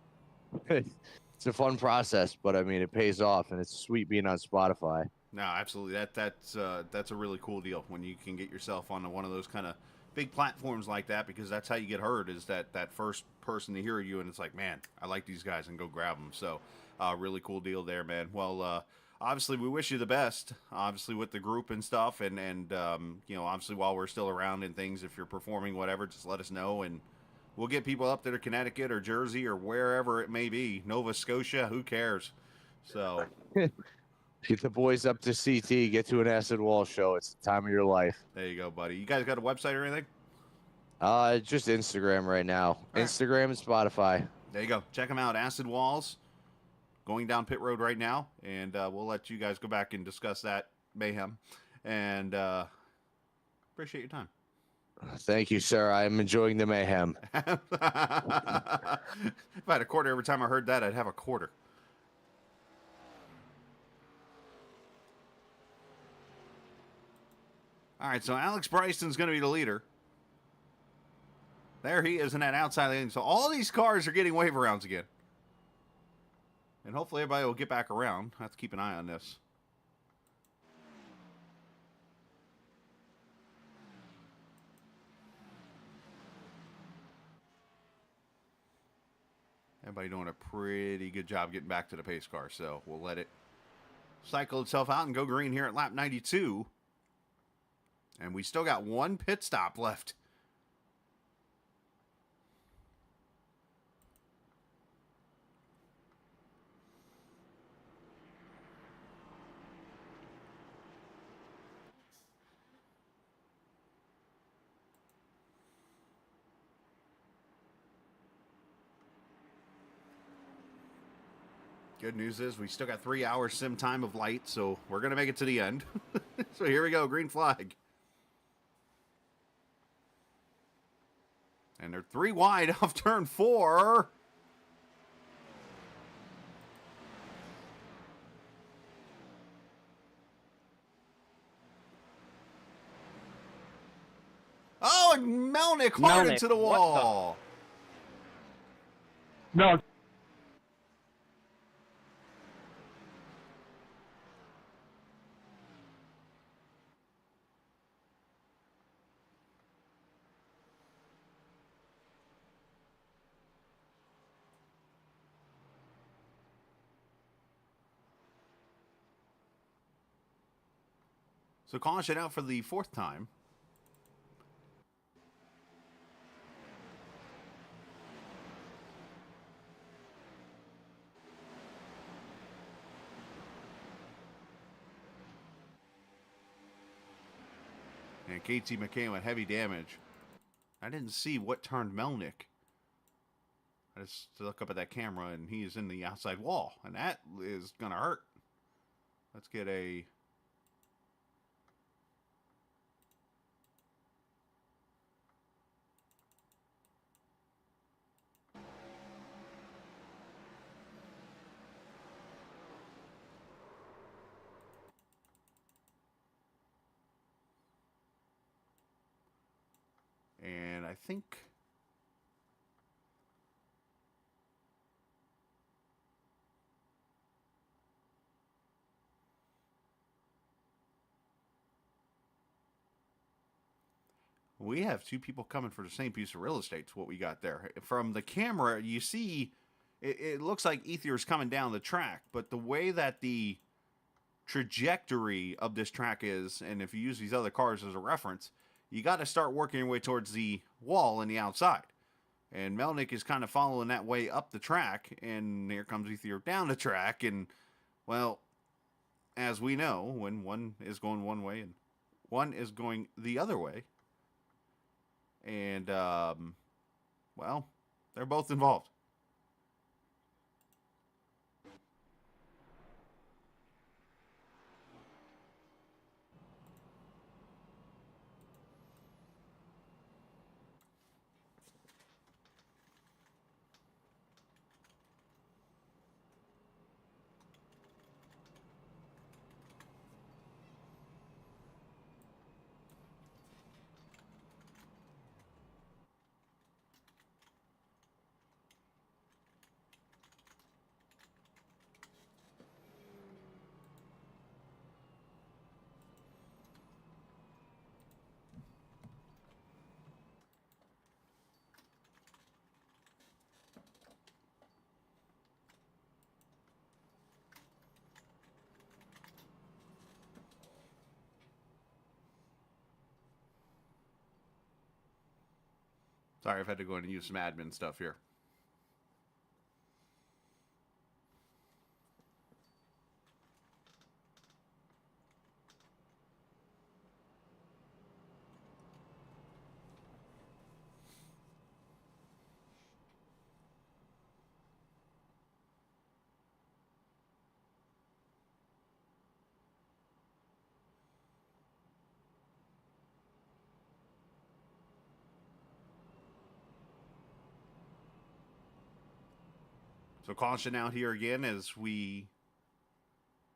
It's a fun process, but I mean, it pays off, and it's sweet being on Spotify. No, absolutely. That's a really cool deal when you can get yourself on one of those kind of big platforms like that, because that's how you get heard, is that first person to hear you and it's like, man, I like these guys, and go grab them. So, really cool deal there, man. Well, obviously we wish you the best, obviously with the group and stuff, and obviously while we're still around and things, if you're performing whatever, just let us know, and we'll get people up there to Connecticut or Jersey or wherever it may be, Nova Scotia, who cares? So. Get the boys up to CT, get to an Acid Wall show. It's the time of your life. There you go, buddy. You guys got a website or anything? Just Instagram right now. Right. Instagram and Spotify. There you go. Check them out. Acid Walls, going down pit road right now, and we'll let you guys go back and discuss that mayhem. And appreciate your time. Thank you, sir. I am enjoying the mayhem. If I had a quarter every time I heard that, I'd have a quarter. All right, so Alex Bryson's going to be the leader. There he is in that outside lane. So all these cars are getting wave rounds again. And hopefully everybody will get back around. I have to keep an eye on this. Everybody doing a pretty good job getting back to the pace car. So we'll let it cycle itself out and go green here at lap 92. And we still got one pit stop left. Good news is we still got 3 hours sim time of light, so we're going to make it to the end. So here we go, green flag. And they're 3 wide off turn 4. Oh, and Melnick hard into the wall. No. So caution out for the 4th time. And KT McCain with heavy damage. I didn't see what turned Melnick. I just look up at that camera and he is in the outside wall. And that is going to hurt. Let's get a... And I think... we have 2 people coming for the same piece of real estate. Is what we got there. From the camera, you see, it looks like Ether's coming down the track, but the way that the trajectory of this track is, and if you use these other cars as a reference, you got to start working your way towards the wall and the outside. And Melnick is kind of following that way up the track, and here comes Ether down the track, and, well, as we know, when one is going one way and one is going the other way, and, well, they're both involved. Sorry, I've had to go in and use some admin stuff here. So caution out here again as we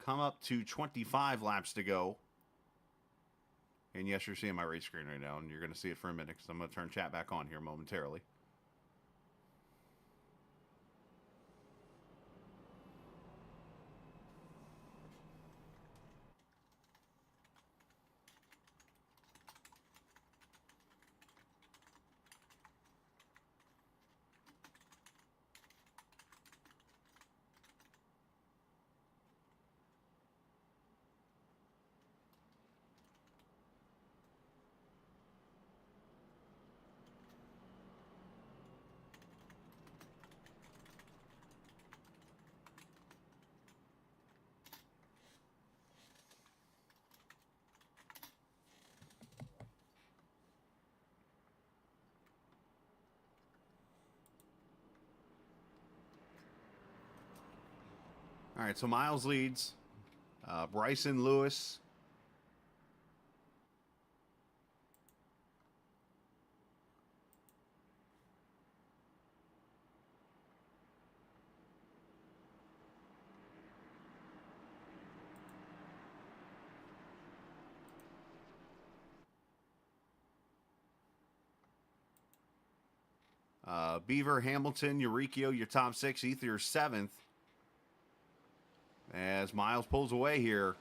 come up to 25 laps to go. And yes, you're seeing my race screen right now, and you're going to see it for a minute because I'm going to turn chat back on here momentarily. All right, so Miles leads. Bryson Lewis. Beaver, Hamilton, Eurykio, your top six. Ether, your seventh. As Miles pulls away here.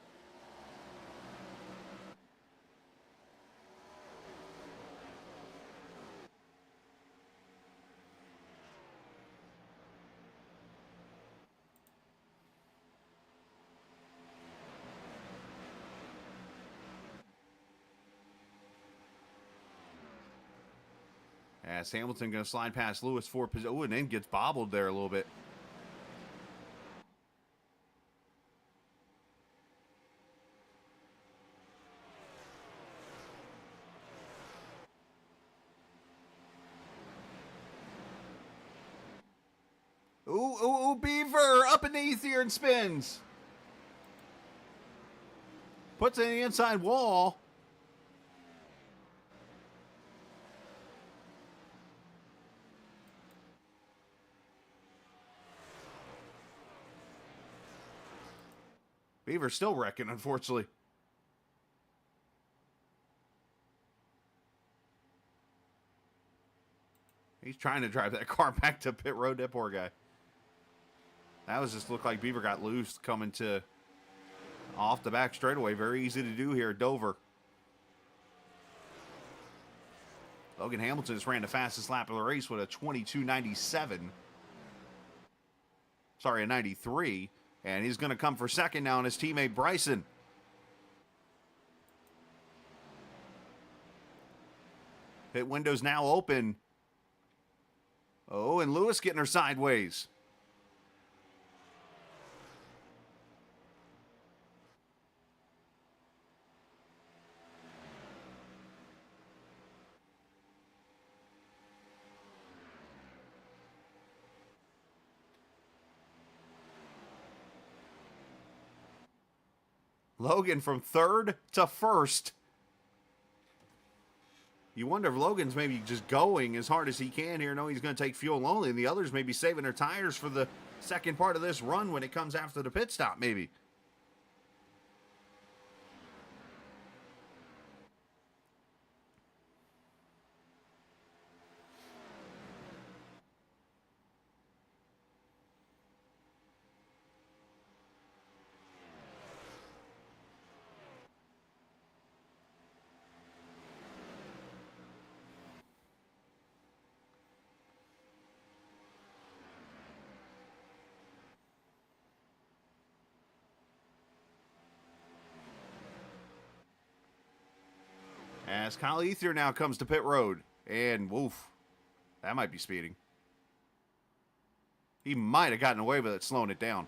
As Hamilton going to slide past Lewis for position. Oh, and then gets bobbled there a little bit. Ooh, Beaver up in the ether and spins. Puts it in the inside wall. Beaver's still wrecking, unfortunately. He's trying to drive that car back to pit road, that poor guy. That was just looked like Beaver got loose coming to off the back straightaway. Very easy to do here at Dover. Logan Hamilton just ran the fastest lap of the race with a 22.97. Sorry, a 93. And he's going to come for second now on his teammate Bryson. Pit window's now open. Oh, and Lewis getting her sideways. Logan from third to first. You wonder if Logan's maybe just going as hard as he can here, knowing he's going to take fuel only, and the others may be saving their tires for the second part of this run when it comes after the pit stop, maybe. As Kyle Ether now comes to pit road. And woof. That might be speeding. He might have gotten away with it, slowing it down.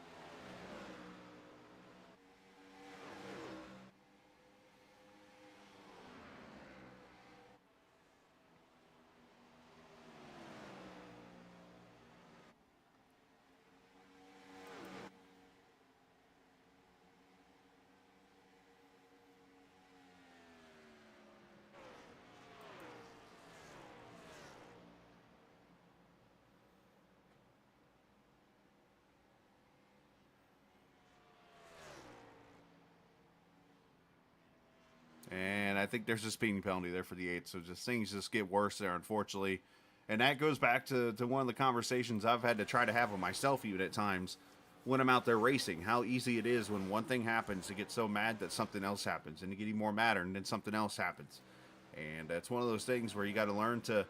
And I think there's a speeding penalty there for the 8. So just things just get worse there, unfortunately. And that goes back to one of the conversations I've had to try to have with myself even at times when I'm out there racing. How easy it is when one thing happens to get so mad that something else happens. And to get even more madder and then something else happens. And that's one of those things where you got to learn to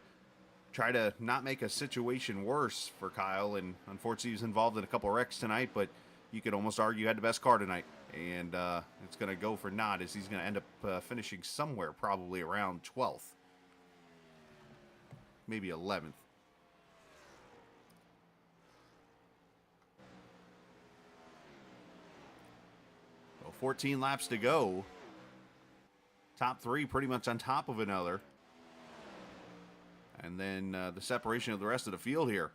try to not make a situation worse for Kyle. And unfortunately, he was involved in a couple wrecks tonight, but you could almost argue he had the best car tonight. And it's going to go for naught as he's going to end up finishing somewhere probably around 12th. Maybe 11th. Well, 14 laps to go. Top 3 pretty much on top of another. And then the separation of the rest of the field here.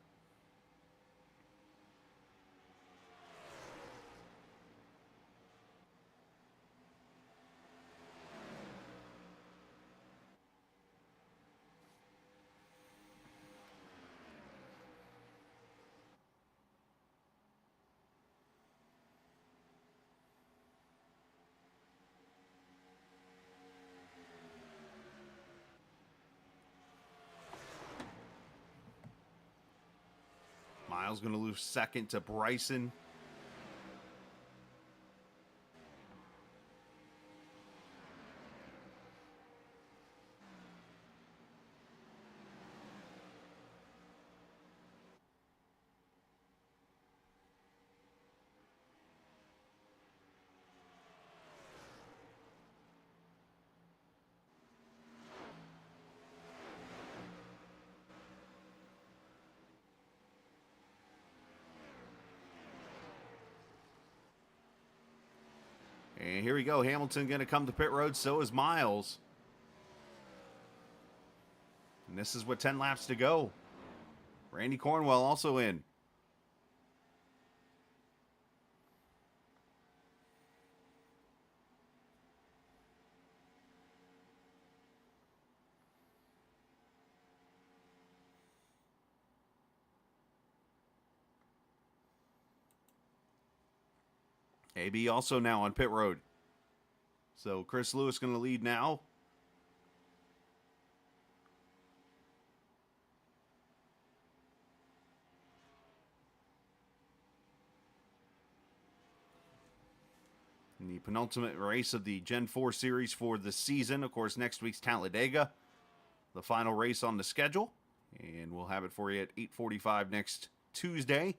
Miles going to lose second to Bryson. And here we go. Hamilton going to come to pit road. So is Miles. And this is with 10 laps to go. Randy Cornwell also in. AB also now on pit road. So Chris Lewis going to lead now. In the penultimate race of the Gen 4 series for the season. Of course, next week's Talladega, the final race on the schedule. And we'll have it for you at 8:45 next Tuesday.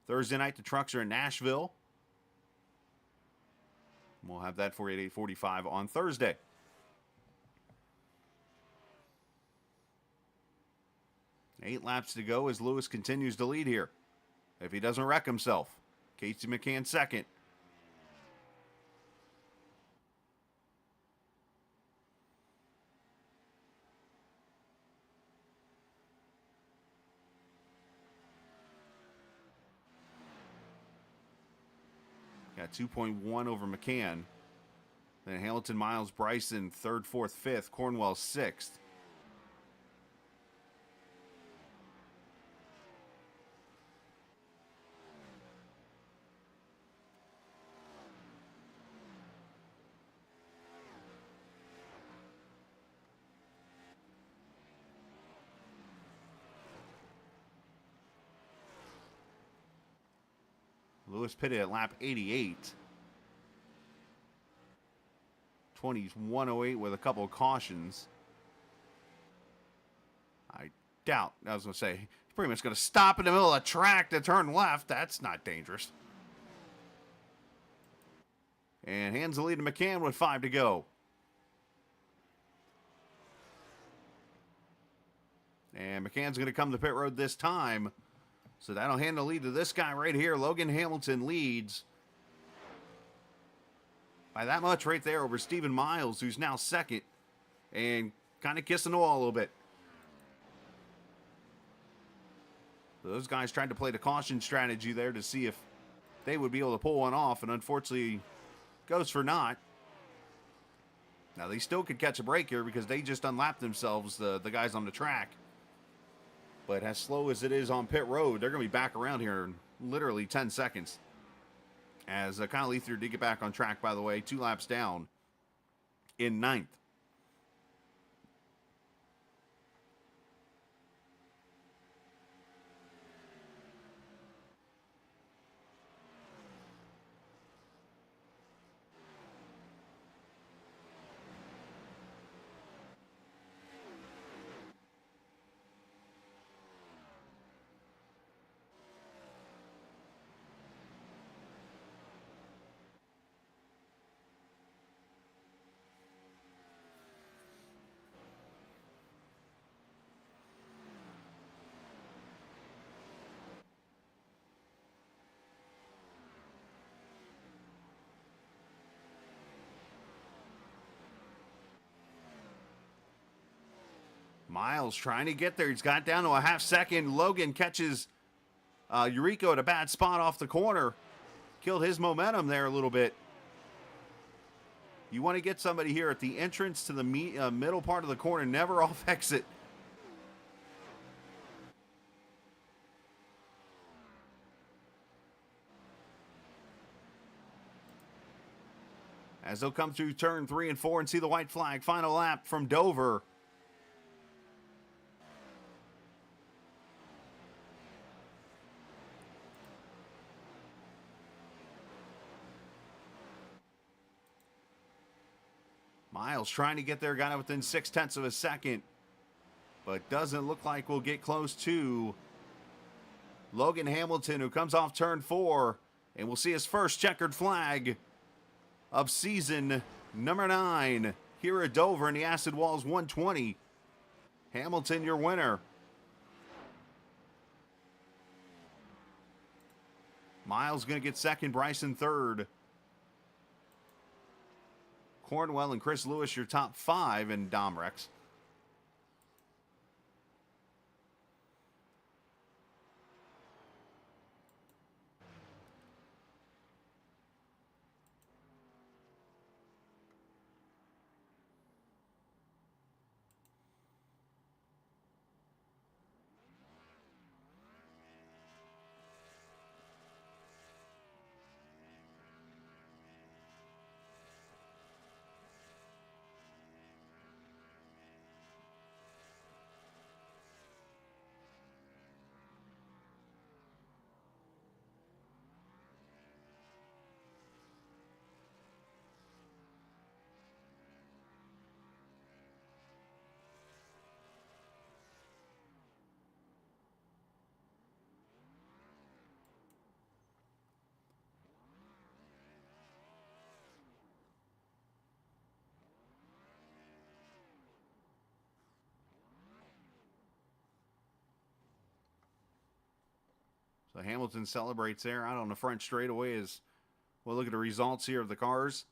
Thursday night, the trucks are in Nashville. We'll have that for you at 8:45 on Thursday. Eight laps to go as Lewis continues to lead here. If he doesn't wreck himself. Casey McCann second. Got 2.1 over McCann. Then Hamilton, Miles, Bryson, third, fourth, fifth. Cornwell, sixth. Lewis pitted at lap 88. 20's 108 with a couple of cautions. I doubt. I was going to say, he's pretty much going to stop in the middle of the track to turn left. That's not dangerous. And hands the lead to McCann with 5 to go. And McCann's going to come to pit road this time. So that'll hand the lead to this guy right here. Logan Hamilton leads by that much right there over Stephen Miles, who's now second and kind of kissing the wall a little bit. Those guys tried to play the caution strategy there to see if they would be able to pull one off, and unfortunately goes for not. Now, they still could catch a break here because they just unlapped themselves, the guys on the track. But as slow as it is on pit road, they're going to be back around here in literally 10 seconds. As Kyle Lethier did get back on track, by the way, 2 laps down in 9th. Miles trying to get there. He's got down to a half second. Logan catches Eureka at a bad spot off the corner. Killed his momentum there a little bit. You want to get somebody here at the entrance to the middle part of the corner, never off exit. As they'll come through turn 3 and 4 and see the white flag. Final lap from Dover. Miles trying to get there, got it within 0.6 of a second, but doesn't look like we'll get close to Logan Hamilton, who comes off turn 4, and we'll see his first checkered flag of season number 9 here at Dover in the Acid Walls 120. Hamilton, your winner. Miles going to get second, Bryson third. Cornwell and Chris Lewis, your top 5 in Domrex. So Hamilton celebrates there out on the front straightaway as we'll look at the results here of the cars.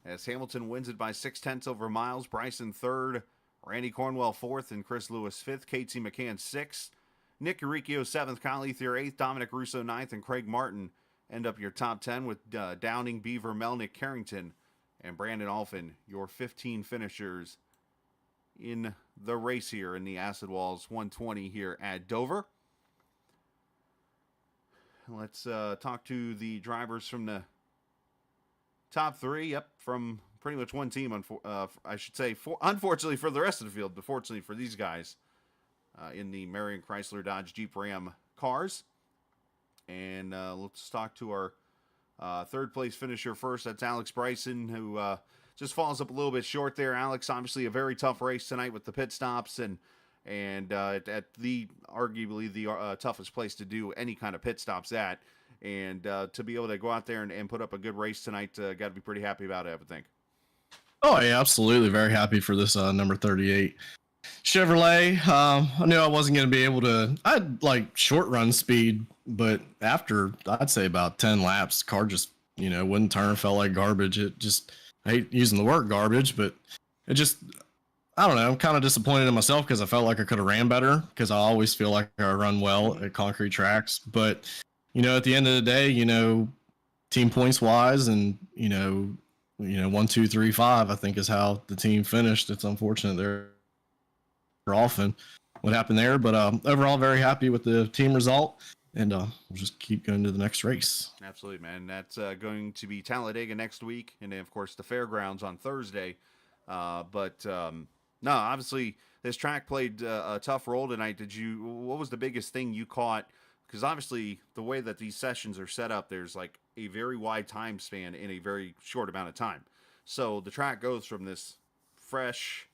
As Hamilton wins it by 0.6 over Miles, Bryson third, Randy Cornwell fourth, and Chris Lewis fifth, Casey McCann sixth, Nick Uricchio seventh, Kyle Lethier eighth, Dominic Russo ninth, and Craig Martin end up your top 10 with Downing, Beaver, Melnick, Carrington, and Brandon Alphin, your 15 finishers in the race here in the Acid Walls 120 here at Dover. Let's talk to the drivers from the top 3. Yep, from pretty much one team, I should say, unfortunately for the rest of the field, but fortunately for these guys in the Marion Chrysler Dodge Jeep Ram cars. And let's talk to our third place finisher first. That's Alex Bryson, who just falls up a little bit short there. Alex, obviously a very tough race tonight with the pit stops and at the arguably the toughest place to do any kind of pit stops at. And to be able to go out there and put up a good race tonight, got to be pretty happy about it, I would think. Oh, yeah, absolutely. Very happy for this number 38 Chevrolet. I knew I wasn't going to be able to. I had like short run speed, but after I'd say about 10 laps, the car just wouldn't turn. Felt like garbage. It just, I hate using the word garbage, but it just, I don't know. I'm kind of disappointed in myself because I felt like I could have ran better because I always feel like I run well at concrete tracks. But at the end of the day, team points wise, and 1, 2, 3, 5, I think is how the team finished. It's unfortunate they're often what happened there, but overall very happy with the team result, and we'll just keep going to the next race. Absolutely, man. That's going to be Talladega next week, and then of course the fairgrounds on Thursday. No, obviously this track played a tough role tonight. What was the biggest thing you caught? Because obviously the way that these sessions are set up, there's like a very wide time span in a very short amount of time. So the track goes from this fresh,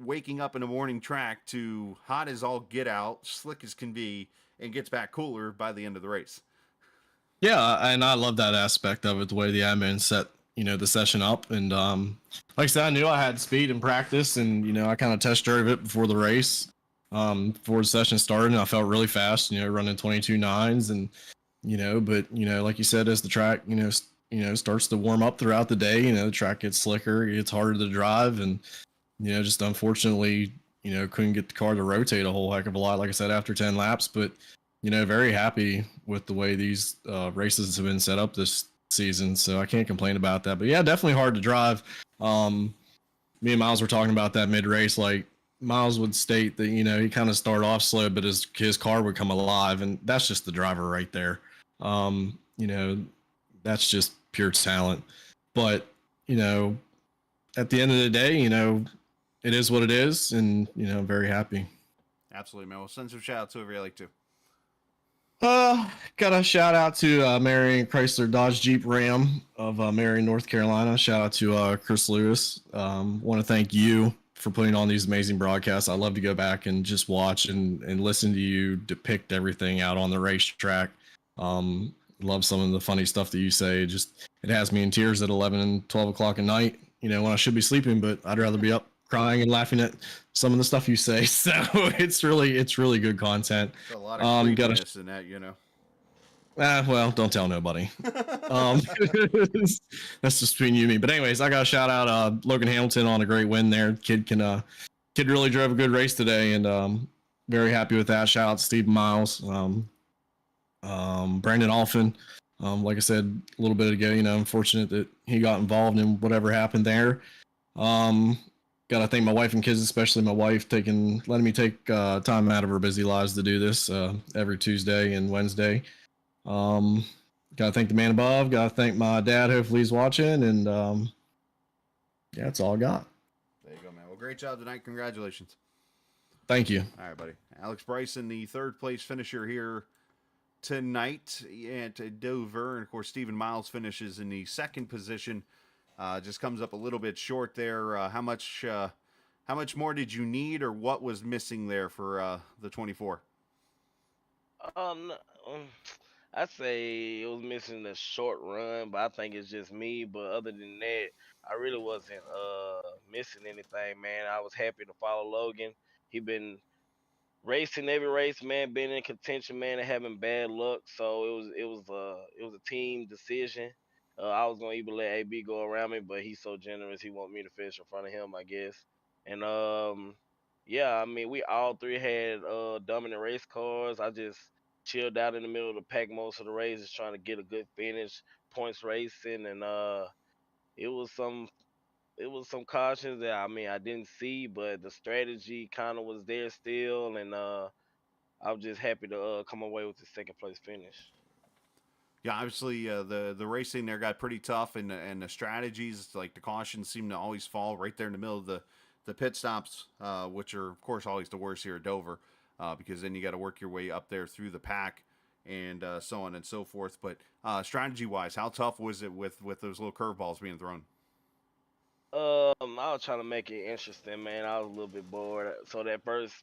waking up in a morning track to hot as all get out, slick as can be, and gets back cooler by the end of the race. Yeah, and I love that aspect of it, the way the admin set the session up, and like I said, I knew I had speed in practice, and I kind of test drove it before the race, before the session started, and I felt really fast, running 22.9s, and but like you said, as the track starts to warm up throughout the day, the track gets slicker, it gets harder to drive, and just unfortunately, couldn't get the car to rotate a whole heck of a lot, like I said, after 10 laps. But, very happy with the way these races have been set up this season. So I can't complain about that. But yeah, definitely hard to drive. Me and Miles were talking about that mid race. Like, Miles would state that, he kind of started off slow, but his car would come alive. And that's just the driver right there. That's just pure talent. But, at the end of the day, it is what it is, and I'm very happy. Absolutely, man. Well, send some shout out to whoever you like to. Got a shout out to Marion Chrysler Dodge Jeep Ram of Marion, North Carolina. Shout out to Chris Lewis. Want to thank you for putting on these amazing broadcasts. I love to go back and just watch and listen to you depict everything out on the racetrack. Love some of the funny stuff that you say. Just, it has me in tears at 11 and 12 o'clock at night, when I should be sleeping, but I'd rather be up crying and laughing at some of the stuff you say. So it's really good content. There's a lot of creepiness in that, Well, don't tell nobody. That's just between you and me. But anyways, I got to shout out Logan Hamilton on a great win there. Kid really drove a good race today, and very happy with that. Shout out to Steve Miles, Brandon Alphin. Like I said a little bit ago, unfortunate that he got involved in whatever happened there. Got to thank my wife and kids, especially my wife, letting me take time out of her busy lives to do this every Tuesday and Wednesday. Got to thank the man above. Got to thank my dad. Hopefully he's watching, and yeah, that's all I got. There you go, man. Well, great job tonight. Congratulations. Thank you. All right, buddy. Alex Bryson, the third place finisher here tonight at Dover, and of course Stephen Miles finishes in the second position. Just comes up a little bit short there. How much more did you need, or what was missing there for the 24? Um, um, I'd say it was missing the short run, but I think it's just me. But other than that, I really wasn't missing anything, man. I was happy to follow Logan. He been racing every race, man, been in contention, man, and having bad luck. So it was a team decision. I was gonna even let AB go around me, but he's so generous, he want me to finish in front of him, I guess. And yeah, I mean, we all three had dominant race cars. I just chilled out in the middle of the pack most of the races, trying to get a good finish, points racing, and it was some it was some cautions that I mean I didn't see, but the strategy kind of was there still, and I was just happy to come away with the second place finish. Yeah, obviously the racing there got pretty tough, and the strategies, like the cautions, seem to always fall right there in the middle of the pit stops, which are of course always the worst here at Dover, because then you got to work your way up there through the pack, and so on and so forth. But strategy wise, how tough was it with those little curveballs being thrown? I was trying to make it interesting, man. I was a little bit bored, so that first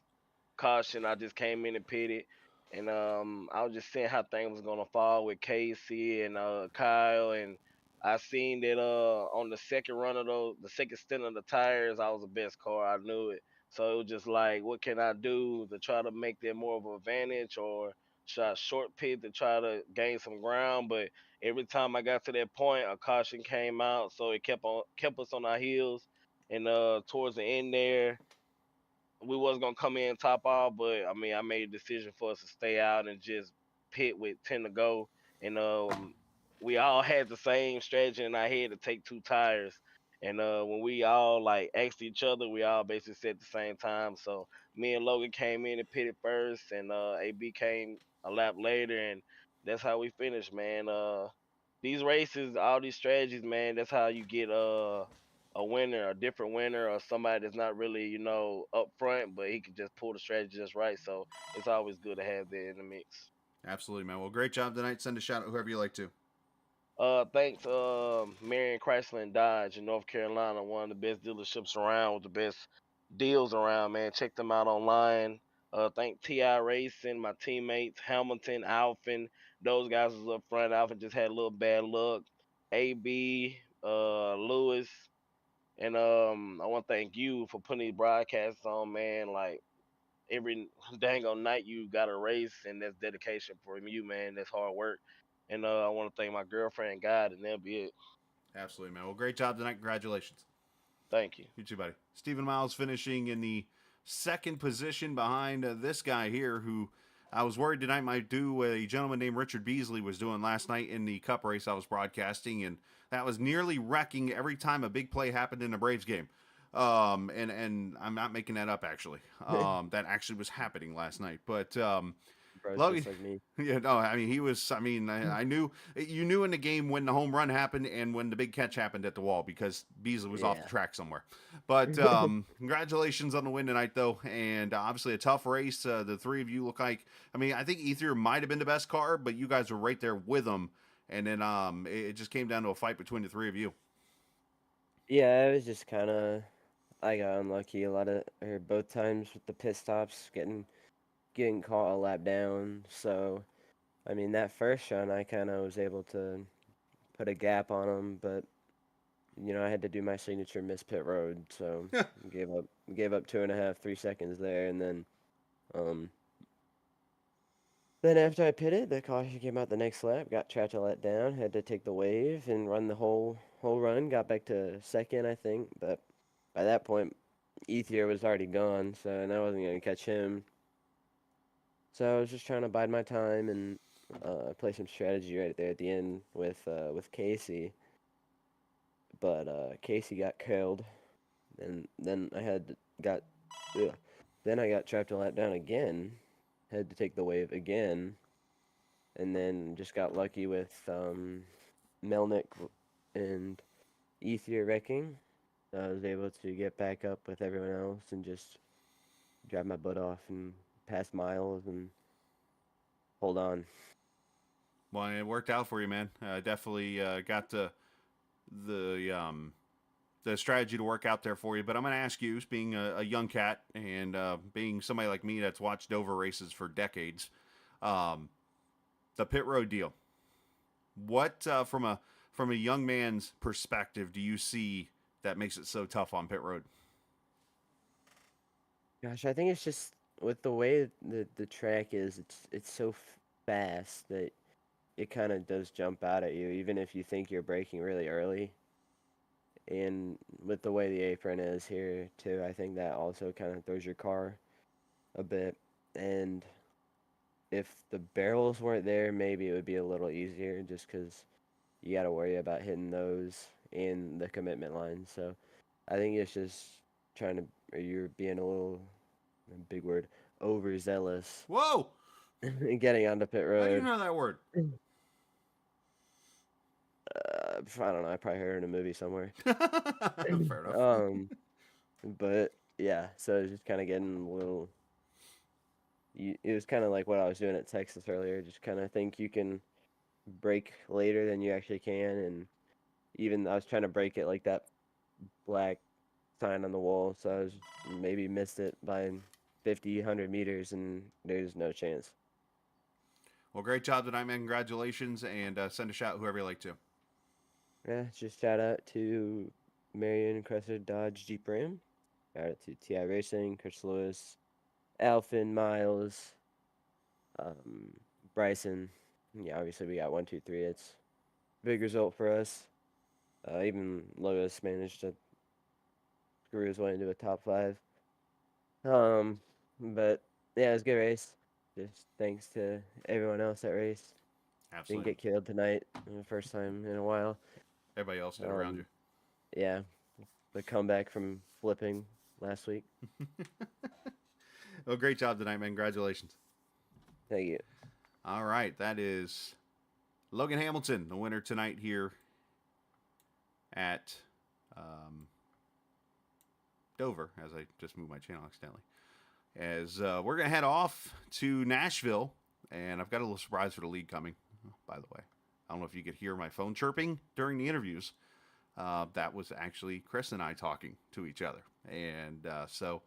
caution, I just came in and pitted, and I was just seeing how things was gonna fall with Casey and Kyle, and I seen that on the second run of the second stint of the tires, I was the best car. I knew it, So it was just like, what can I do to try to make that more of an advantage, or should I short pit to try to gain some ground? But every time I got to that point, a caution came out, so it kept us on our heels. And towards the end there, we was gonna come in top off, but I mean, I made a decision for us to stay out and just pit with 10 to go. And we all had the same strategy in our head to take 2 tires. And when we all like asked each other, we all basically said at the same time. So me and Logan came in and pitted first, and AB came a lap later, and that's how we finished, man. These races, all these strategies, man, that's how you get a winner, a different winner, or somebody that's not really, up front, but he can just pull the strategy just right. So it's always good to have that in the mix. Absolutely, man. Well, great job tonight. Send a shout out whoever you like to. Thanks, Marion Chrysler and Dodge in North Carolina, one of the best dealerships around with the best deals around, man. Check them out online. Thank iRacing, my teammates, Hamilton, Alphin. Those guys was up front. Alphin just had a little bad luck. AB, Lewis, and I want to thank you for putting these broadcasts on, man. Like every dang on night you got a race, and that's dedication from you, man. That's hard work. And I want to thank my girlfriend and God, and that'll be it. Absolutely, man. Well, great job tonight. Congratulations. Thank you. You too, buddy. Stephen Miles finishing in the second position behind this guy here, who I was worried tonight might do what a gentleman named Richard Beasley was doing last night in the Cup race I was broadcasting, and that was nearly wrecking every time a big play happened in a Braves game. And I'm not making that up, actually. That actually was happening last night. But Bro, Logan, just like me. yeah, no, I mean, he was, I knew, you knew in the game when the home run happened and when the big catch happened at the wall because Beasley was off the Yeah. track somewhere. But congratulations on the win tonight, though. And obviously a tough race. The three of you look like, I mean, I think Ether might have been the best car, but you guys were right there with them. And then it just came down to a fight between the three of you. Yeah, it was just kind of, I got unlucky or both times with the pit stops, getting caught a lap down. So, I mean, that first run, I kind of was able to put a gap on them, but I had to do my signature miss pit road, so gave up 2.5, 3 seconds there, and then after I pitted, the caution came out the next lap, got trapped to let down, had to take the wave and run the whole run, got back to second, I think, but by that point, Ethier was already gone, so and I wasn't gonna catch him. So I was just trying to bide my time and play some strategy right there at the end with Casey. But Casey got killed, and then ugh. Then I got trapped and let down again. Had to take the wave again, and then just got lucky with Melnick and Ethier wrecking. I was able to get back up with everyone else and just drive my butt off and pass Miles and hold on. Well, it worked out for you, man. Definitely got the strategy to work out there for you. But I'm going to ask you, being a young cat and being somebody like me that's watched Dover races for decades, the pit road deal. What from a young man's perspective do you see that makes it so tough on pit road? Gosh, I think it's just with the way the track is, it's so fast that it kind of does jump out at you, even if you think you're braking really early. And with the way the apron is here too, I think that also kind of throws your car a bit. And if the barrels weren't there, maybe it would be a little easier just because you got to worry about hitting those in the commitment line. So I think it's just or you're being a little, big word, overzealous Whoa! getting onto pit How do you road. know that word? I don't know. I probably heard it in a movie somewhere. Fair enough. But yeah, so it's just kind of getting a little. It was kind of like what I was doing at Texas earlier. Just kind of think you can brake later than you actually can, and even I was trying to brake it like that black sign on the wall, so I was maybe missed it by 50, 100 meters, and there's no chance. Well, great job tonight, man. Congratulations, and send a shout whoever you like to. Yeah, just shout out to Marion Chrysler Dodge Jeep Ram. Shout out to iRacing, Chris Lewis, Alfin, Miles, Bryson. Yeah, obviously we got 1, 2, 3. It's a big result for us. Even Lewis managed to screw his way into a top 5. But yeah, it was a good race. Just thanks to everyone else that raced. Didn't Absolutely. get killed tonight. The first time in a while. Everybody else did around you. Yeah, the comeback from flipping last week. Well, great job tonight, man. Congratulations. Thank you. All right, that is Logan Hamilton, the winner tonight here at Dover, as I just moved my channel accidentally. As we're going to head off to Nashville, and I've got a little surprise for the lead coming, by the way. I don't know if you could hear my phone chirping during the interviews. That was actually Chris and I talking to each other. And so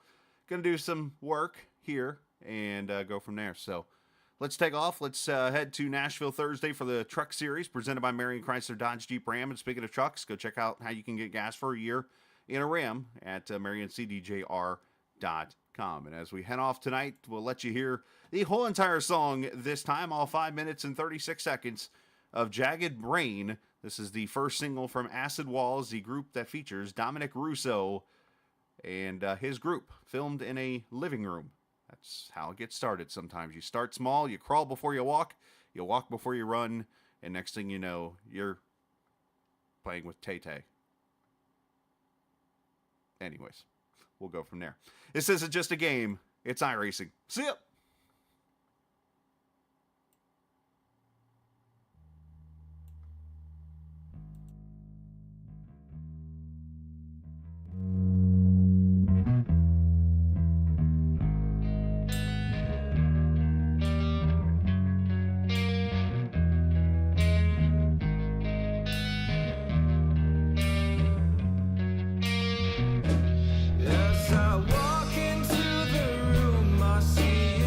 going to do some work here and go from there. So let's take off. Let's head to Nashville Thursday for the Truck Series presented by Marion Chrysler Dodge Jeep Ram. And speaking of trucks, go check out how you can get gas for a year in a Ram at marioncdjr.com. And as we head off tonight, we'll let you hear the whole entire song this time, all 5 minutes and 36 seconds of Jagged Brain. This is the first single from Acid Walls, the group that features Dominic Russo and his group, filmed in a living room. That's how it gets started sometimes. You start small, you crawl before you walk before you run, and next thing you know, you're playing with Tay-Tay. Anyways, we'll go from there. This isn't just a game, it's iRacing. See ya! As I walk into the room, I see